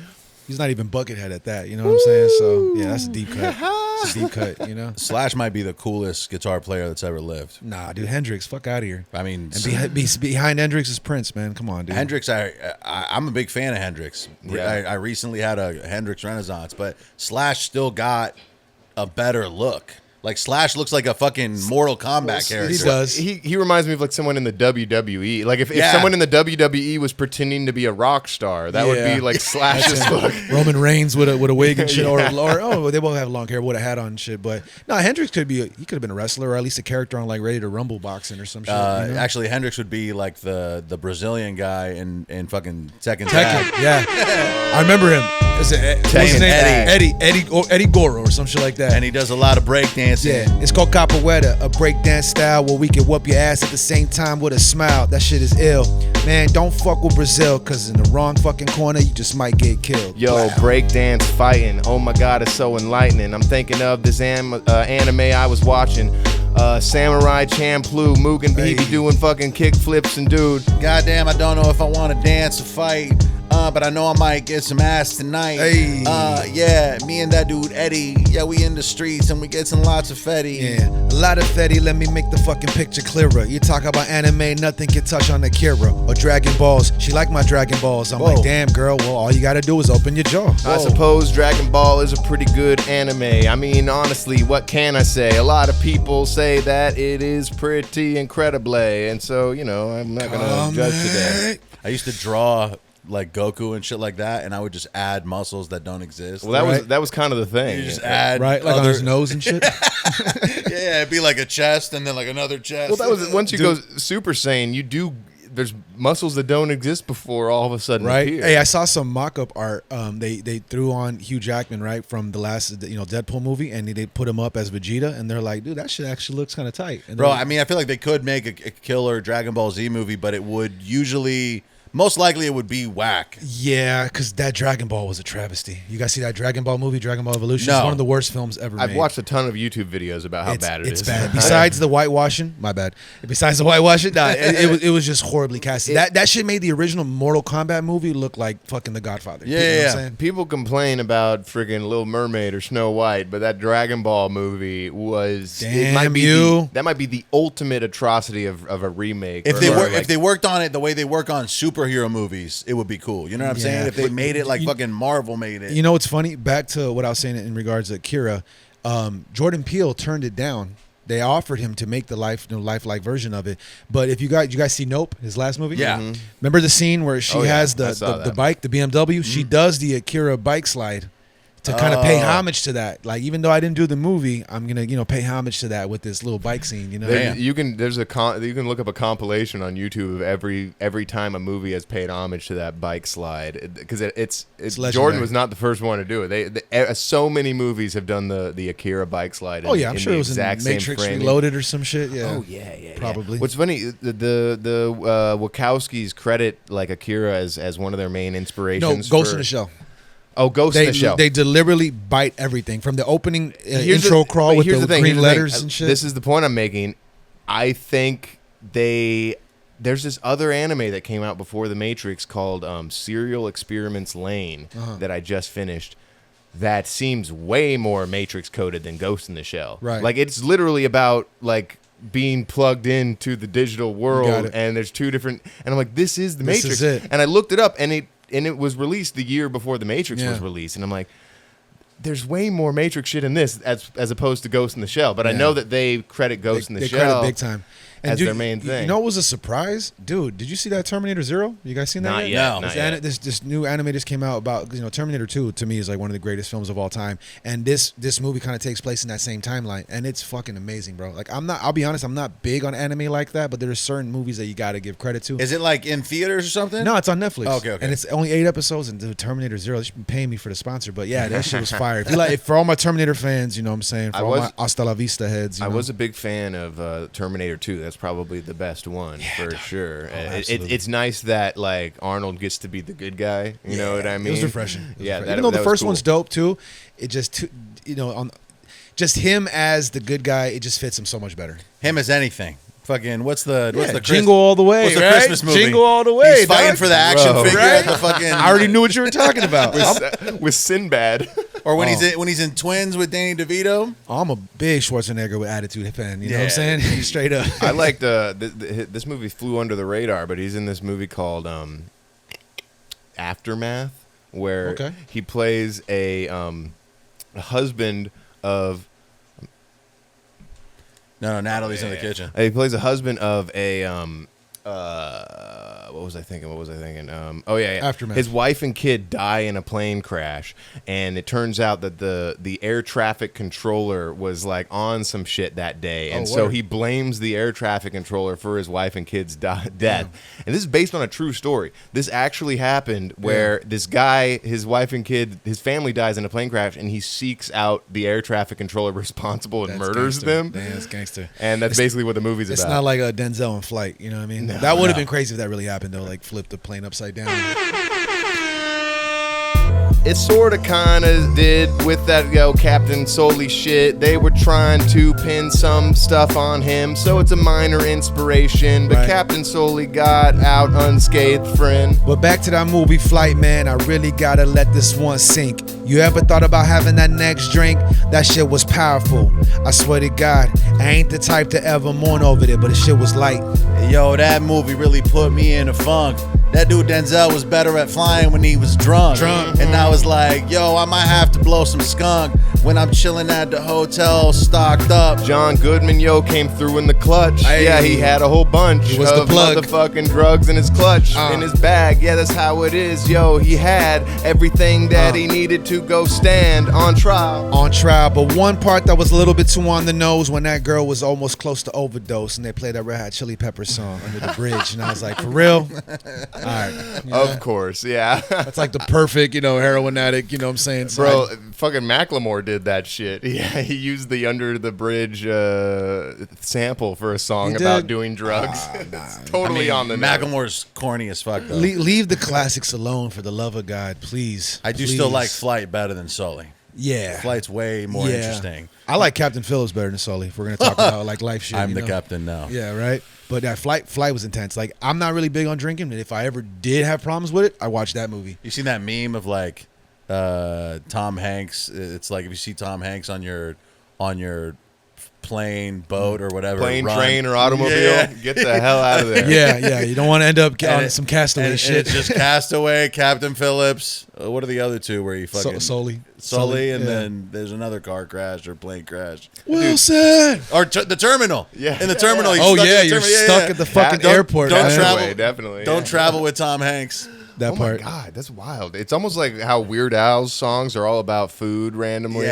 He's not even Buckethead at that. You know what I'm saying? So yeah, that's a deep cut. It's a deep cut. Slash might be the coolest guitar player that's ever lived. Nah, dude, Hendrix, fuck out of here. I mean, and behind Hendrix is Prince, man. Come on, dude. Hendrix, I'm a big fan of Hendrix. Yeah. I recently had a Hendrix renaissance, but Slash still got a better look. Like, Slash looks like a fucking Mortal Kombat character. He does. He reminds me of like someone in the WWE. Like if someone in the WWE was pretending to be a rock star, that would be like Slash's look. Roman Reigns with a wig and shit, or they both have long hair, would have hat on and shit. But no, Hendrix could have been a wrestler, or at least a character on like Ready to Rumble boxing or some shit. Actually, Hendrix would be like the Brazilian guy in fucking Tekken. Yeah, I remember him. What's his name? Eddie Goro or some shit like that. And he does a lot of breakdancing. Yeah, it's called Capoeira, a breakdance style where we can whoop your ass at the same time with a smile. That shit is ill. Man, don't fuck with Brazil, cause in the wrong fucking corner, you just might get killed. Yo, breakdance fighting. Oh my God, it's so enlightening. I'm thinking of this anime I was watching. Samurai Champloo, Mugen Baby doing fucking kick flips, and dude, goddamn, I don't know if I want to dance or fight, but I know I might get some ass tonight. Yeah, me and that dude Eddie, we in the streets and we getting lots of fetty. Yeah, a lot of fetty. Let me make the fucking picture clearer. You talk about anime, nothing can touch on Akira or Dragon Balls. She like my Dragon Balls. I'm like, damn girl, well all you gotta do is open your jaw. I suppose Dragon Ball is a pretty good anime. I mean, honestly, what can I say? A lot of people say that it is pretty incredible, and so I'm not gonna judge today. I used to draw like Goku and shit like that, and I would just add muscles that don't exist. Well, that was kind of the thing. You just add Right, like on his nose and shit. Yeah, it'd be like a chest and then like another chest. Well, that was once you go Super Saiyan, there's muscles that don't exist before all of a sudden Right. appear. Hey, I saw some mock-up art. They threw on Hugh Jackman, right, from the last Deadpool movie, and they put him up as Vegeta, and they're like, dude, that shit actually looks kind of tight. And Bro, I mean, I feel like they could make a killer Dragon Ball Z movie, but it would most likely it would be whack. yeah, because that Dragon Ball was a travesty. You guys see that Dragon Ball movie, Dragon Ball Evolution? No. It's one of the worst films ever made. I've watched a ton of YouTube videos about how bad it is. It's bad. Besides the whitewashing, my bad. Besides the whitewashing, nah, it was just horribly casted. That shit made the original Mortal Kombat movie look like fucking The Godfather. Yeah, You know what I'm yeah. saying? People complain about freaking Little Mermaid or Snow White, but that Dragon Ball movie was Damn that might be the ultimate atrocity of a remake. If they worked on it the way they work on superhero movies, it would be cool. You know what I'm saying? If they made it like fucking Marvel made it. You know what's funny? Back to what I was saying in regards to Akira, Jordan Peele turned it down. They offered him to make the lifelike version of it. But if you guys see Nope, his last movie? Yeah. Mm-hmm. Remember the scene where she has I saw the that. bike, the BMW? She does the Akira bike slide to kind of pay homage to that. Like, even though I didn't do the movie, I'm gonna pay homage to that with this little bike scene. You know, You can look up a compilation on YouTube of every time a movie has paid homage to that bike slide, because it's legendary. Jordan was not the first one to do it. So many movies have done the Akira bike slide. oh yeah, I'm in sure the it was in exact same Matrix framing. Reloaded or some shit. Yeah. Oh yeah, probably. What's funny, the Wachowskis credit like Akira as one of their main No, inspirations. Ghost in the Shell. Oh, Ghost in the Shell. They deliberately bite everything from the opening intro crawl with the green letters and shit. This is the point I'm making. I think there's this other anime that came out before The Matrix called Serial Experiments Lane that I just finished. That seems way more Matrix coded than Ghost in the Shell. Right. Like, it's literally about like being plugged into the digital world, and there's two different. And I'm like, this is the Matrix. Is it. And I looked it up, and it was released the year before The Matrix was released, and I'm like, there's way more Matrix shit in this as opposed to Ghost in the Shell. But I know that they credit Ghost in the Shell. They credit big time. As their main thing. You know what was a surprise? Dude, did you see that Terminator Zero? You guys seen that Not yet? yet. No. Not yet. This new anime just came out about, Terminator 2 to me is like one of the greatest films of all time. And this movie kind of takes place in that same timeline. And it's fucking amazing, bro. Like, I'll be honest, I'm not big on anime like that, but there's certain movies that you got to give credit to. Is it like in theaters or something? No, it's on Netflix. Okay. And it's only 8 episodes, and dude, Terminator Zero, they should be paying me for the sponsor. But yeah, that shit was fire. If you like, for all my Terminator fans, you know what I'm saying? For all my Hasta la Vista heads. I was a big fan of Terminator 2. That's probably the best one for sure. It's nice that like Arnold gets to be the good guy. You know what I mean? It was refreshing. Even though the first one's dope too, it just just him as the good guy, it just fits him so much better. Him as anything. Fucking what's the Jingle All the Way? What's the right? Christmas movie? Jingle All the Way. He's fighting for the action figure. Right? The fucking. I already knew what you were talking about. with Sinbad. Or when he's in Twins with Danny DeVito. I'm a big Schwarzenegger with attitude fan. You know what I'm saying? Straight up. I like this movie flew under the radar, but he's in this movie called Aftermath, where he plays a husband of. No, Natalie's in the kitchen. He plays a husband of a what was I thinking? Aftermath. His wife and kid die in a plane crash, and it turns out that the air traffic controller was like on some shit that day, and so he blames the air traffic controller for his wife and kid's death. And this is based on a true story. This actually happened where this guy, his wife and kid, his family dies in a plane crash, and he seeks out the air traffic controller responsible and murders them. Damn, that's gangster. And that's basically what the movie's about. It's not like a Denzel in Flight, you know what I mean? That would have been crazy if that really happened, though. Like, flip the plane upside down. It sort of kind of did with that, Captain Sully shit. They were trying to pin some stuff on him, so it's a minor inspiration. But Captain Sully got out unscathed, friend. But back to that movie Flight, man, I really gotta let this one sink. You ever thought about having that next drink? That shit was powerful. I swear to God, I ain't the type to ever mourn over it, but the shit was light. Yo, that movie really put me in a funk. that dude Denzel was better at flying when he was drunk. And I was like, yo, I might have to blow some skunk when I'm chilling at the hotel stocked up. John Goodman, came through in the clutch. Hey. Yeah, he had a whole bunch He was the of plug. motherfucking drugs in his clutch, in his bag. Yeah, that's how it is, he had everything that he needed to go stand on trial. But one part that was a little bit too on the nose when that girl was almost close to overdose and they played that Red Hot Chili Peppers song under the bridge, and I was like, for real? All right. Of course, yeah. That's like the perfect, heroin addict, you know what I'm saying? So Bro, fucking Macklemore did that shit. Yeah, he used the Under the Bridge sample for a song about doing drugs. It's totally on the nose. Macklemore's corny as fuck, though. leave the classics alone, for the love of God, please. I do still like Flight better than Sully. Yeah. Flight's way more interesting. I like Captain Phillips better than Sully, if we're going to talk about like life shit. I'm the captain now. Yeah, right? But that flight was intense. Like, I'm not really big on drinking, but if I ever did have problems with it, I watched that movie. You seen that meme of like Tom Hanks? It's like if you see Tom Hanks on your plane, boat, or whatever, Plane, train, or automobile, get the hell out of there. Yeah. You don't want to end up on some Castaway shit. And it's just Castaway, Captain Phillips. What are the other two where you fucking Sully, and then there's another car crash or plane crash. Wilson! Or the terminal. Yeah. In the terminal. You're stuck at the fucking airport. Don't man. travel. Definitely. Don't travel with Tom Hanks. That part. Oh my God, that's wild. It's almost like how Weird Al's songs are all about food randomly.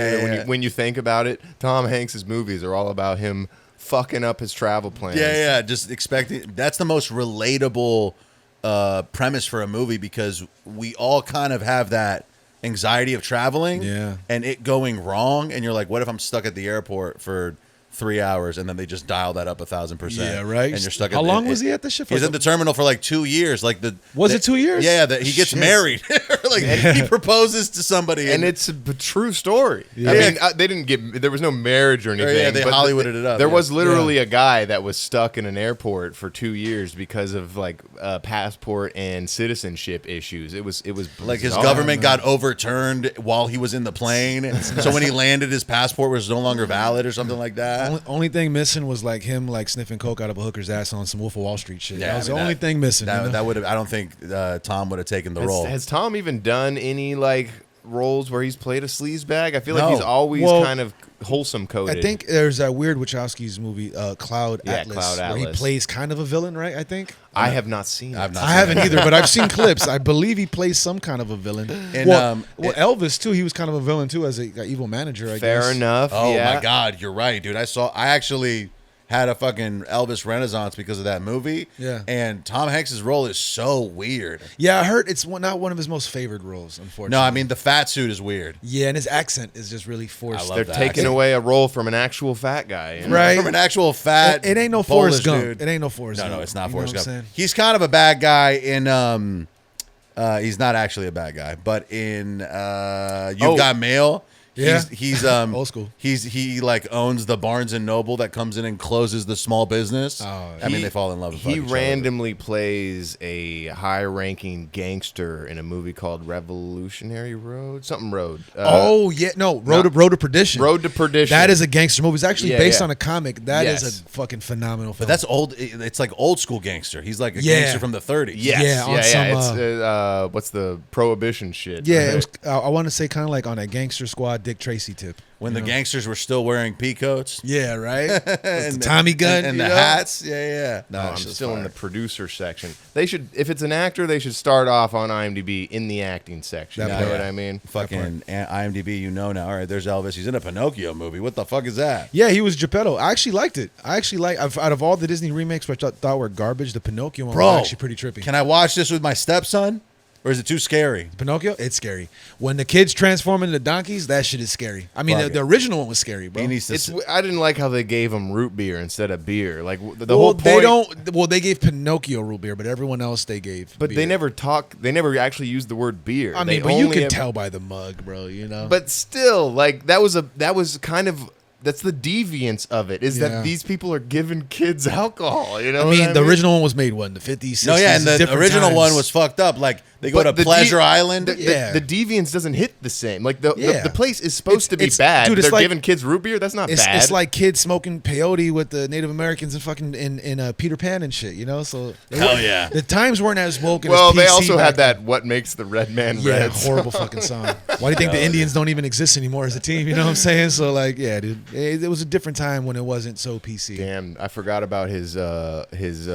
When you think about it, Tom Hanks's movies are all about him fucking up his travel plans. Yeah. Just expecting. That's the most relatable premise for a movie, because we all kind of have that anxiety of traveling and it going wrong. And you're like, what if I'm stuck at the airport for 3 hours and then they just dial that up 1,000%? Yeah, right. And you're stuck. How long was he at the ship? He was at the terminal for like 2 years. Like Was it 2 years? Yeah, he gets married. Like he proposes to somebody, and it's a true story. Yeah. I mean, they didn't get. There was no marriage or anything. Yeah, they but Hollywooded it up. There was literally a guy that was stuck in an airport for 2 years because of like passport and citizenship issues. It was like his bizarre. government got overturned while he was in the plane. So when he landed, his passport was no longer valid or something like that. Only thing missing was like him like sniffing coke out of a hooker's ass on some Wolf of Wall Street shit. Yeah, That was I mean, the only thing missing. That would have. I don't think Tom would have taken the role. Has Tom even done any like roles where he's played a sleazebag? I feel like No. he's always kind of wholesome coded. I think there's that weird Wachowski's movie, Cloud Yeah, Atlas, Cloud where he Atlas. plays kind of a villain, right? I think. I have not seen it. I haven't either, but I've seen clips. I believe he plays some kind of a villain. And, Elvis too. He was kind of a villain too, as a evil manager. I guess. Fair enough. Oh yeah. my God, you're right, dude. I actually had a fucking Elvis renaissance because of that movie. Yeah. And Tom Hanks's role is so weird. Yeah, I heard it's not one of his most favored roles, unfortunately. No, I mean the fat suit is weird. Yeah, and his accent is just really forced. I love They're that taking accent. away a role from an actual fat guy. You know? Right. From an actual fat. It ain't no Polish Forrest Gump. dude. It ain't no Forrest Gump. No, it's not You Forrest know what I'm Gump. saying? He's kind of a bad guy in he's not actually a bad guy, but in You've Got Mail. Yeah. He's Old school. He like owns the Barnes and Noble that comes in and closes the small business. Oh, I mean, they fall in love with He fucking each other. randomly plays a high-ranking gangster in a movie called Revolutionary Road, something Road. Road to Perdition. Road to Perdition. That is a gangster movie. It's actually Yeah, based yeah. on a comic. That is Yes. a fucking phenomenal film. But that's old. It's like old school gangster. He's like a Yeah. gangster from the 30s. Yes, Yeah, on some, It's what's the Prohibition shit? yeah. It was. I want to say kind of like on a Gangster Squad Dick Tracy tip. When the gangsters were still wearing peacoats. Yeah, right. And the Tommy gun and you the know? hats. Yeah. No, I'm it's just still in fire. the producer section. They should, if it's an actor, they should start off on IMDb in the acting section. That You know part. what I mean? Fucking IMDb, now. All right, there's Elvis. He's in a Pinocchio movie. What the fuck is that? Yeah, he was Geppetto. I actually liked it. Out of all the Disney remakes, which I thought were garbage, the Pinocchio one was actually pretty trippy. Can I watch this with my stepson? Or is it too scary? Pinocchio, it's scary. When the kids transform into donkeys, that shit is scary. I mean, Fuck the original one was scary, bro. He needs to. I didn't like how they gave him root beer instead of beer. Like the whole point. They gave Pinocchio root beer, but everyone else they gave. But beer. they never actually used the word beer. I They mean, but you only can have- tell by the mug, bro. You know. But still, like that was kind of. That's the deviance of it, is Yeah. that these people are giving kids alcohol. You know, I mean, the original one was made when the 50s, 60s. No, yeah, and the different original times. one was fucked up. Like They go to Pleasure Island. The Deviants doesn't hit the same. Like the place is supposed to be bad. Dude, they're like, giving kids root beer. That's not bad. It's like kids smoking peyote with the Native Americans and fucking in Peter Pan and shit. You know, so hell yeah. The times weren't as woke. Well, as PC they also had then. that "What Makes the Red Man Red." Horrible fucking song. Why do you think the Indians don't even exist anymore as a team? You know what I'm saying? So like, yeah, dude, it was a different time when it wasn't so PC. Damn, I forgot about his Da Vinci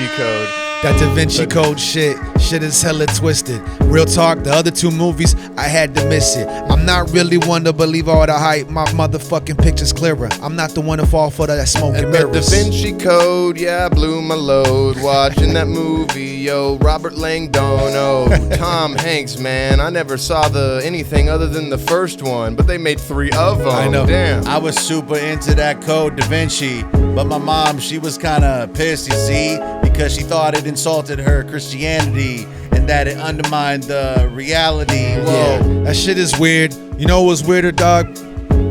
Code. That Da Vinci Code shit is hella twisted. Real talk, the other two movies, I had to miss it. I'm not really one to believe all the hype. My motherfucking picture's clearer. I'm not the one to fall for that smoke and The mirrors. Da Vinci Code, yeah, I blew my load watching that movie, yo. Robert Langdon, oh, Tom Hanks, man. I never saw anything other than the first one, but they made 3 of them. I know. Damn. I was super into that Code Da Vinci, but my mom, she was kind of pissed, you see, because she thought it insulted her Christianity and that it undermined the reality. Whoa. Yeah, that shit is weird. You know what was weirder, dog?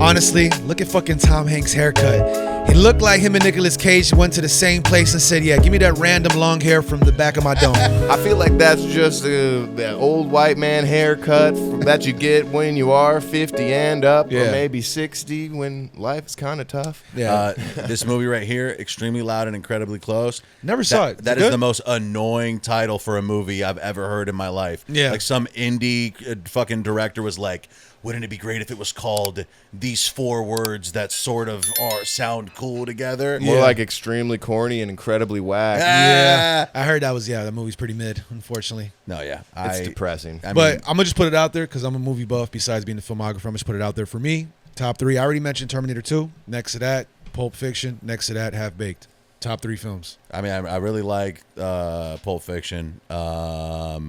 Honestly, look at fucking Tom Hanks' haircut. He looked like him and Nicolas Cage went to the same place and said, yeah, give me that random long hair from the back of my dome. I feel like that's just that old white man haircut that you get when you are 50 and up, or maybe 60 when life's kind of tough. Yeah. This movie right here, Extremely Loud and Incredibly Close. Never saw it. That is the most annoying title for a movie I've ever heard in my life. Yeah. Like some indie fucking director was like, wouldn't it be great if it was called these 4 words that sort of sound cool together? More like extremely corny and incredibly whack. Yeah. I heard that movie's pretty mid, unfortunately. No, yeah. It's depressing. But I'm going to just put it out there because I'm a movie buff besides being a filmographer. I'm just put it out there for me. Top 3. I already mentioned Terminator 2. Next to that, Pulp Fiction. Next to that, Half Baked. Top 3 films. I mean, I really like Pulp Fiction. I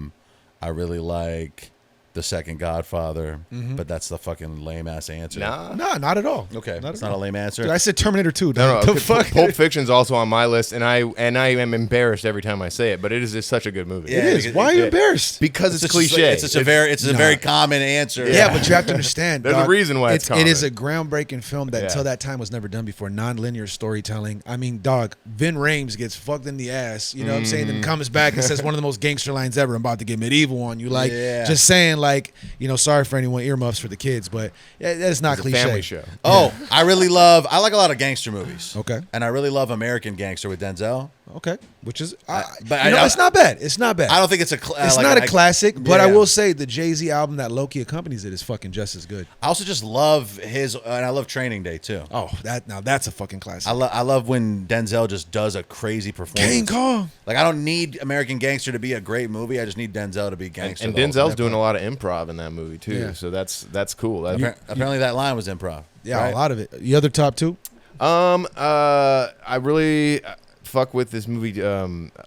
really like The Second Godfather, but that's the fucking lame ass answer. Nah. No, not at all. Okay, that's not a lame answer. Dude, I said Terminator 2. No, The fuck? Pulp Fiction's also on my list, and I am embarrassed every time I say it, but it is just such a good movie. Yeah, It is. Why are you embarrassed? Because it's cliche. It's a very common answer. Yeah, but you have to understand. There's dog, a reason why it's common. It is a groundbreaking film that until that time was never done before. Non-linear storytelling. I mean, dog, Vin Rames gets fucked in the ass. You know what I'm saying? Then comes back and says one of the most gangster lines ever. I'm about to get medieval on you. Like, just saying, like, you know, sorry for anyone earmuffs for the kids, but that's not cliche. Family show. Oh, I like a lot of gangster movies. Okay. And I really love American Gangster with Denzel. Okay, which is, but it's not bad. It's not bad. I don't think it's it's like not a classic, but I yeah. will say the Jay-Z album that Loki accompanies it is fucking just as good. I also just love and I love Training Day too. Oh, that's a fucking classic. I love when Denzel just does a crazy performance. King Kong. Like, I don't need American Gangster to be a great movie. I just need Denzel to be gangster. And Denzel's doing a lot of improv in that movie too, so that's cool. Apparently that line was improv. Yeah, right? a lot of it. The other top 2? I really fuck with this movie,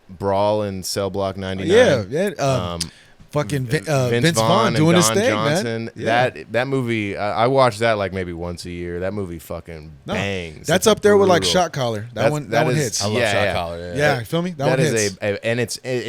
Brawl in Cell Block 99. Yeah. Fucking Vince Vaughn doing and his Don thing, Johnson. man. Yeah. That movie, I watch that like maybe once a year. That movie fucking bangs. That's It's up there with like brutal. Shot Collar. That one hits. I love Shot Collar. Yeah, you feel me? That one hits. And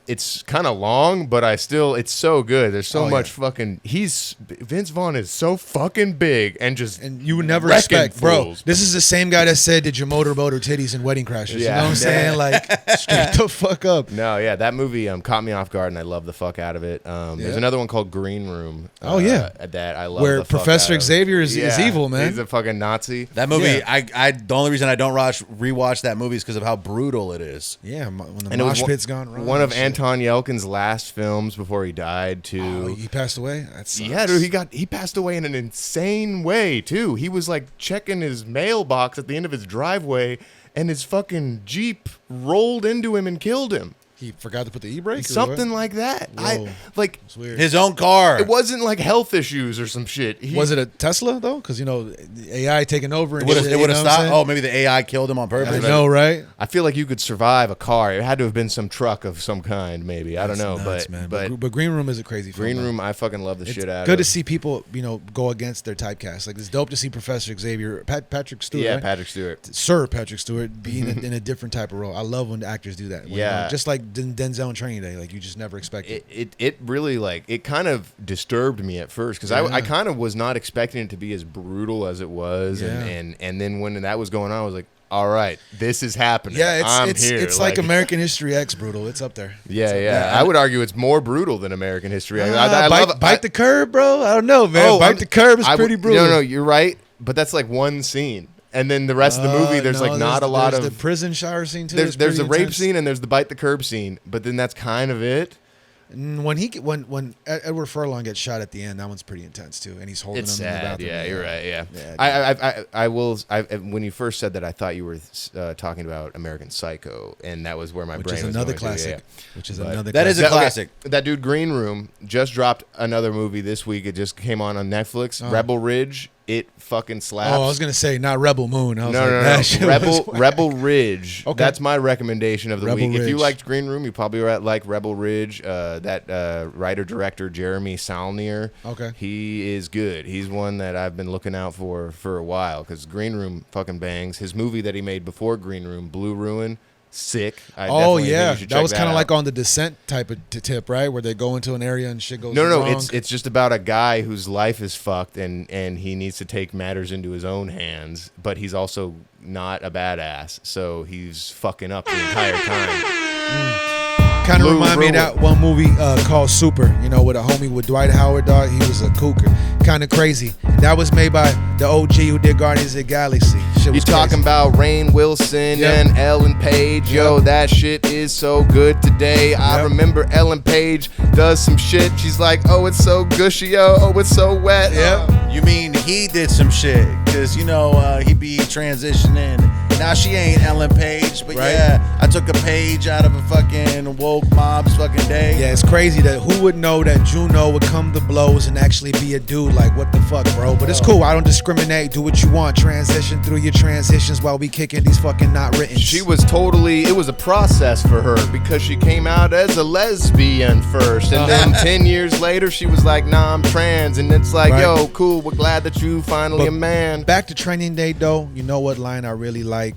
it's kind of long, but it's so good. There's so much fucking. Vince Vaughn is so fucking big and you would never wrecking expect, bro. fools. This is the same guy that said, "Did your motorboat or titties in Wedding Crashers?" Yeah. You know what I'm saying? Like, straight the fuck up. No, yeah, that movie caught me off guard, and I love the fuck out of it. There's another one called Green Room. That I love. Where the fuck Professor out of. Xavier is evil, man. He's a fucking Nazi. That movie, the only reason I don't rewatch that movie is because of how brutal it is. Yeah, when the And it was mosh pit's gone wrong. one of Anton Yelkin's last films before he died too. Oh, he passed away? That sucks. Yeah, dude, he passed away in an insane way too. He was like checking his mailbox at the end of his driveway, and his fucking Jeep rolled into him and killed him. He forgot to put the e-brake? Something like that. Whoa. It's weird. His own car. It wasn't like health issues or some shit. Was it a Tesla, though? Because, AI taking over. And it would have stopped. Oh, maybe the AI killed him on purpose. I know, right? I feel like you could survive a car. It had to have been some truck of some kind, maybe. I don't know. Nuts, but Green Room is a crazy film. Green Room, I fucking love the shit out of it. Good to see people, go against their typecast. Like, it's dope to see Professor Xavier, Patrick Stewart. Yeah, right? Patrick Stewart. Sir Patrick Stewart being in a different type of role. I love when actors do that. When, just like Denzel and Training Day, like you just never expect it. It really it kind of disturbed me at first because I kind of was not expecting it to be as brutal as it was, and then when that was going on, I was like, all right, this is happening. Yeah, I'm it's here. it's like American History X brutal. It's up there. Yeah. I would argue it's more brutal than American History X. I love Bite the Curb, bro. I don't know, man. Bite the Curb is pretty brutal. No, you're right. But that's like one scene. And then the rest of the movie, there's not a lot of... There's the prison shower scene, too. There's a rape scene and there's the bite the curb scene. But then that's kind of it. When Edward Furlong gets shot at the end, that one's pretty intense, too. And he's holding him in the bathroom. Yeah, you're right, yeah. I will... when you first said that, I thought you were talking about American Psycho. And that was where my brain was another going classic. That is a classic. That dude, Green Room, just dropped another movie this week. It just came on Netflix. Rebel Ridge. It fucking slaps. Oh, I was gonna say not Rebel Moon. I was no. Rebel Ridge. Okay. That's my recommendation of the Rebel week. Ridge. If you liked Green Room, you probably like Rebel Ridge. That writer-director Jeremy Saulnier. Okay. He is good. He's one that I've been looking out for a while because Green Room fucking bangs. His movie that he made before Green Room, Blue Ruin. Sick. That was kind of like on the Descent type of tip, right? Where they go into an area and shit goes wrong. No, it's just about a guy whose life is fucked and he needs to take matters into his own hands, but he's also not a badass, so he's fucking up the entire time. Kind of remind me of that one movie called Super, with a homie with Dwight Howard, dog. He was a cougar. Kind of crazy. And that was made by the OG who did Guardians of the Galaxy. You talking about Rainn Wilson and Ellen Page. Yo, that shit is so good today. I remember Ellen Page does some shit. She's like, oh, it's so gushy, yo. Oh, it's so wet. Yeah. You mean he did some shit? Because, he be transitioning. Now she ain't Ellen Page, but yeah, I took a page out of a fucking woke mob's fucking day. Yeah, it's crazy that who would know that Juno would come to blows and actually be a dude. Like, what the fuck, bro? But it's cool. I don't discriminate. Do what you want. Transition through your transitions while we kicking these fucking not written. She was it was a process for her because she came out as a lesbian first. And then 10 years later, she was like, nah, I'm trans. And it's like, yo, cool. We're glad that you finally a man. Back to Training Day, though. You know what line I really like?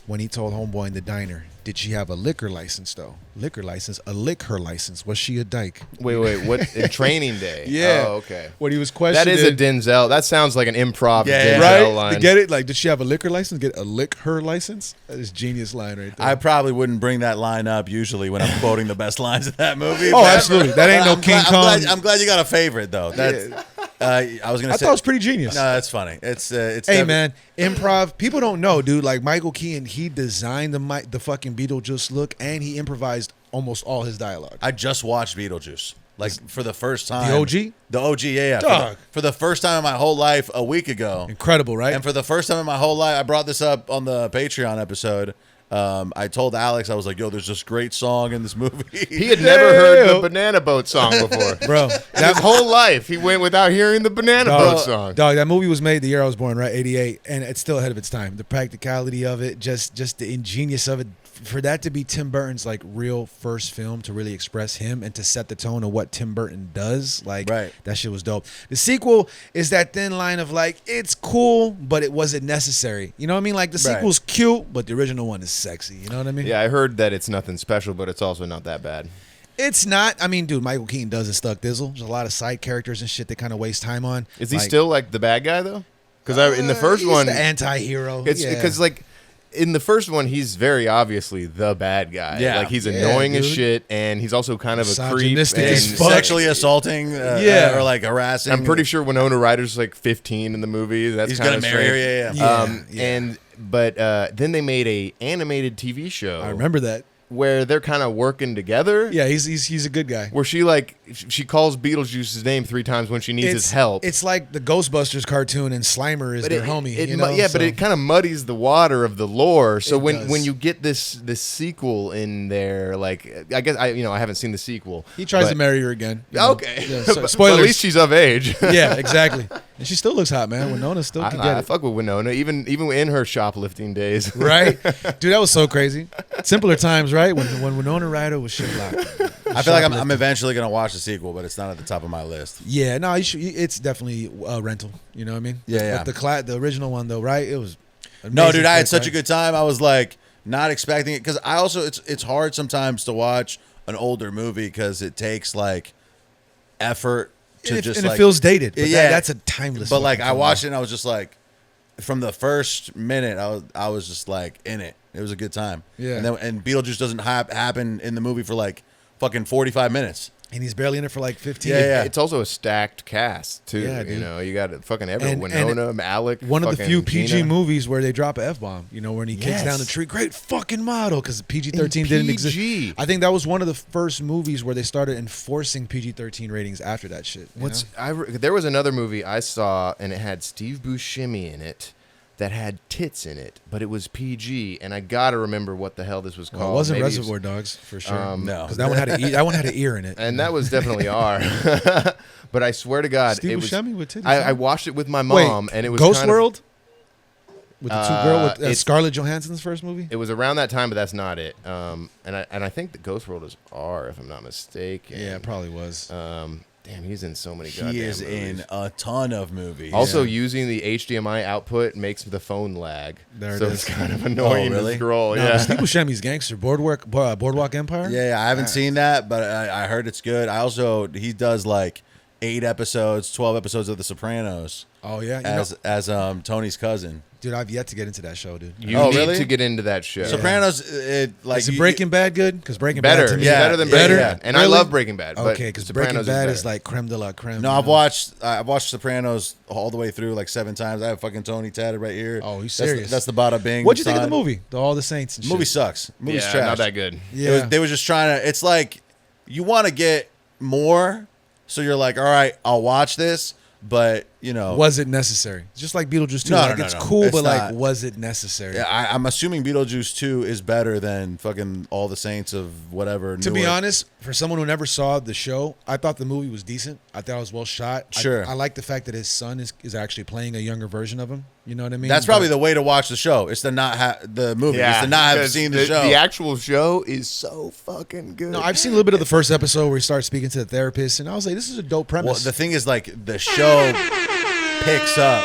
When he told homeboy in the diner, did she have a liquor license, though? Liquor license? A lick her license. Was she a dyke? Wait, what? In Training Day? Yeah. Oh, okay. When he was questioned. That is a Denzel. That sounds like an improv Denzel right? line. Get it? Like, did she have a liquor license? Get a lick her license? That is genius line right there. I probably wouldn't bring that line up usually when I'm quoting the best lines of that movie. Oh, absolutely. That ain't no King Kong. I'm glad you got a favorite, though. That's... I was gonna say. I thought it was pretty genius. No, that's funny. It's hey man, improv. People don't know, dude. Like Michael Keaton, he designed the fucking Beetlejuice look, and he improvised almost all his dialogue. I just watched Beetlejuice, like for the first time. The OG. The OG, yeah. Dog. For the first time in my whole life, a week ago. Incredible, right? And for the first time in my whole life, I brought this up on the Patreon episode. I told Alex, I was like, yo, there's this great song in this movie. He had never heard the Banana Boat song before. Bro. His whole life, he went without hearing the Banana Boat song. Dog, that movie was made the year I was born, right? 88. And it's still ahead of its time. The practicality of it, just the ingenious of it. For that to be Tim Burton's like real first film to really express him and to set the tone of what Tim Burton does, like that shit was dope. The sequel is that thin line of like, it's cool, but it wasn't necessary. You know what I mean? Like the sequel's cute, but the original one is sexy. You know what I mean? Yeah, I heard that it's nothing special, but it's also not that bad. It's not. I mean, dude, Michael Keaton does a stuck dizzle. There's a lot of side characters and shit they kind of waste time on. Is he still like the bad guy though? Because in the first one, the anti-hero. It's because like. In the first one, he's very obviously the bad guy. Yeah. Like, he's annoying as shit, and he's also kind of a creep. And sexually assaulting or, like, harassing. I'm pretty sure Winona Ryder's, like, 15 in the movie. He's going to marry her, But then they made a animated TV show. I remember that. Where they're kind of working together. Yeah, he's a good guy. Where she calls Beetlejuice's name 3 times when she needs his help. It's like the Ghostbusters cartoon and Slimer is their homie. But it kind of muddies the water of the lore. So when you get this sequel in there, like I guess I haven't seen the sequel. He tries to marry her again. Okay, yeah, spoilers. But at least she's of age. Yeah, exactly. And she still looks hot, man. Winona still can get it. I fuck with Winona, even in her shoplifting days. Right, dude, that was so crazy. Simpler times, right? When Winona Ryder was shitlocked. I feel like I'm eventually gonna watch the sequel, but it's not at the top of my list. Yeah, no, it's definitely a rental. You know what I mean? Yeah. But the original one though, right? It was. No, dude, I had such a good time. I was like not expecting it because I also it's hard sometimes to watch an older movie because it takes like effort to and it feels dated. But yeah, that's a timeless. But like I watched it and I was just like, from the first minute, I was just like in it. It was a good time. Yeah. And Beetlejuice doesn't happen in the movie for like fucking 45 minutes. And he's barely in it for like 15. Yeah. It's also a stacked cast too. Yeah, dude. You know, you got fucking everyone. Winona, Alec. One of the few PG Gina. movies where they drop an F-bomb, you know, when he kicks down the tree. Great fucking model, because PG-13 didn't exist. I think that was one of the first movies where they started enforcing PG-13 ratings after that shit. There was another movie I saw, and it had Steve Buscemi in it that had tits in it, but it was PG, and I gotta remember what the hell this was called. Well, it wasn't Reservoir Dogs, for sure. No. Because that one had an ear in it. And that was definitely R. But I swear to God, Steve it was. Buscemi with titties. I watched it with my mom, and it was Ghost kind of- World? With the two girl with it's- Scarlett Johansson's first movie? It was around that time, but that's not it. And I think the Ghost World is R, if I'm not mistaken. Yeah, it probably was. Damn, he's in so many goddamn He is movies. in a ton of movies. Also, using the HDMI output makes the phone lag. There it so is. it's kind of annoying really? to scroll. No, Yeah. Steve Buscemi's gangster. Boardwalk Empire? Yeah, I haven't seen that, but I heard it's good. He does like 8 episodes, 12 episodes of The Sopranos Oh, yeah. as Tony's cousin. Dude, I've yet to get into that show, dude. You Oh, need really? to get into that show. Sopranos, is it Breaking Bad good? Because Breaking Better. Bad to me, Yeah, better than Breaking better? Bad. And I Really? love Breaking Bad. But Okay, because Breaking Sopranos Bad is is like creme de la creme. No, you I've know? watched Sopranos all the way through like 7 times. I have fucking Tony tatted right here. Oh, he's That's serious. That's the Bada Bing. What'd you think of the sign. movie? All the Saints and The shit. movie sucks. Movie's yeah, trash. not that good. Yeah. They were just trying to. It's like you want to get more, so you're like, all right, I'll watch this, but you know, Was it necessary? Just like Beetlejuice 2. No, like, no, it's no. cool, It's but like, not. was it necessary? I'm assuming Beetlejuice 2 is better than fucking All the Saints of whatever. To be newer- honest, for someone who never saw the show, I thought the movie was decent. I thought it was well shot. Sure. I like the fact that his son is actually playing a younger version of him. You know what I mean? that's probably the way to watch the show. It's to not have the movie. It's to not have because seen the show. The actual show is so fucking good. No, I've seen a little bit of the first episode where he starts speaking to the therapist, and I was like, this is a dope premise. Well, the thing is, like, the show picks up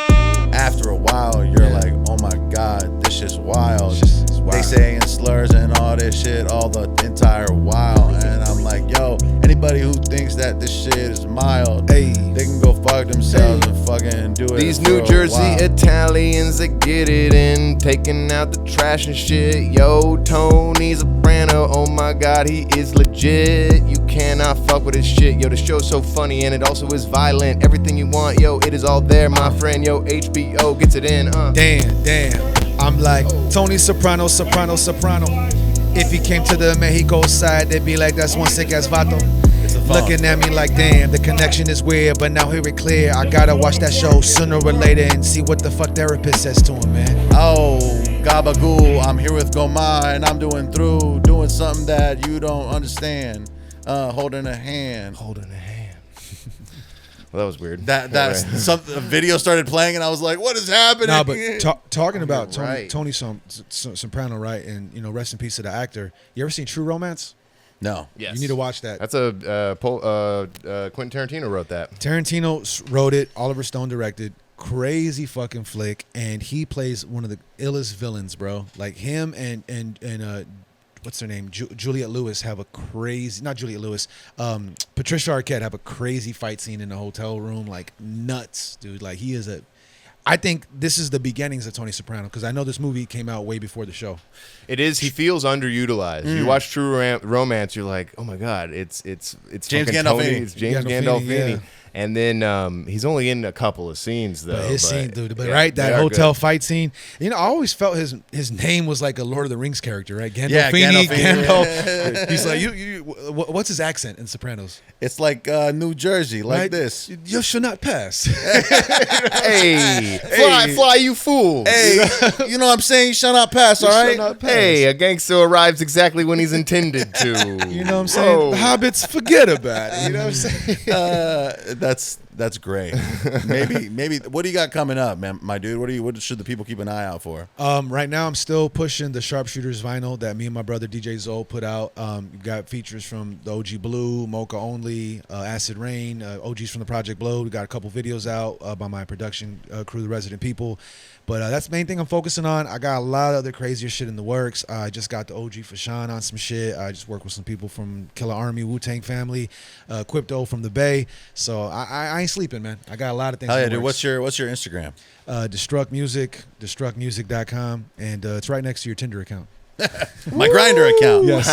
after a while. You're like, oh my god, this shit's wild. It's wild. They saying slurs and all this shit all the entire while, and I'm like, yo, anybody who thinks that this shit is mild, Hey. they can go fuck themselves and fucking do it. These for New a Jersey while. Italians that get it in, taking out the trash and shit. Yo, Tony Soprano, oh my god, he is legit. You cannot fuck with his shit. Yo, the show's so funny and it also is violent. Everything you want, yo, it is all there, my friend. Yo, HBO gets it in. Damn. I'm like, Tony Soprano. If he came to the Mexico side, they'd be like, that's one sick ass vato. Looking at me like, damn, the connection is weird, but now hear it clear. I gotta watch that show sooner or later and see what the fuck therapist says to him, man. Oh, gabagool, I'm here with Goma, and I'm doing something that you don't understand. Holding a hand. Well, that was weird. A video started playing, and I was like, "What is happening?" No, but talking about Right. Tony Soprano, right? And you know, rest in peace to the actor. You ever seen True Romance? No. Yes. You need to watch that. That's Quentin Tarantino wrote that. Tarantino wrote it. Oliver Stone directed. Crazy fucking flick, and he plays one of the illest villains, bro. Like him and what's her name? Juliette Lewis have a crazy, not Juliette Lewis, Patricia Arquette have a crazy fight scene in the hotel room, like nuts, dude. Like he is I think this is the beginnings of Tony Soprano, because I know this movie came out way before the show. It is. He feels underutilized. You watch True Romance, you're like, oh my god, it's James fucking Gandolfini. Tony, it's James Gandolfini, Gandolfini. yeah. And then he's only in a couple of scenes though. But his scene, dude, but yeah, right, they that are hotel good. fight scene. You know, I always felt his name was like a Lord of the Rings character, right? Gandolfini, Yeah, Gandolfini. Gandalf. He's like, what's his accent in Sopranos? It's like New Jersey, like Right? this. You should not pass. Hey, fly, you fool! Hey, you know what I'm saying? Shut up, pass, all right? not pass. Hey, a gangster arrives exactly when he's intended to. You know what I'm saying? Whoa. The hobbits, forget about it. You know what I'm saying? That's great. Maybe. What do you got coming up, man, my dude? What should the people keep an eye out for? Right now, I'm still pushing the Sharpshooters vinyl that me and my brother DJ Zoe put out. You got features from the OG Blue, Mocha Only, Acid Rain, OGs from the Project Blow. We got a couple videos out by my production crew, the Resident People. But that's the main thing I'm focusing on. I got a lot of other crazier shit in the works. I just got the OG for Sean on some shit. I just worked with some people from Killer Army, Wu-Tang Family, Quipto from the Bay. So I I ain't sleeping, man. I got a lot of things. Hell yeah, in the dude. works. What's your Instagram? Destruct Music, destructmusic.com, and it's right next to your Tinder account. My Grinder account. Yes.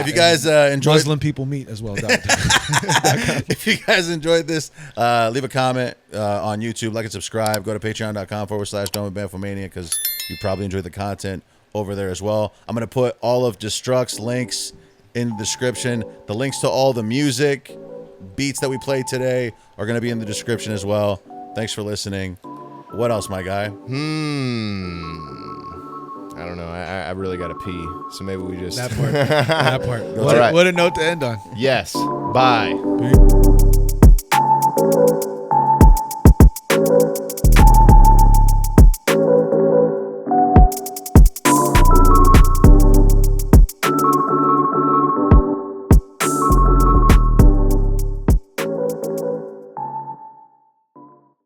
If you guys enjoyed, Muslim people meet as well. if you guys enjoyed this, leave a comment on YouTube, like and subscribe. Go to patreon.com/bamfomania because you probably enjoyed the content over there as well. I'm gonna put all of Destruct's links in the description. The links to all the music, beats that we played today are gonna be in the description as well. Thanks for listening. What else, my guy? I don't know. I really got to pee. So maybe we just... That part. All right. What a note to end on. Yes. Bye. Peace.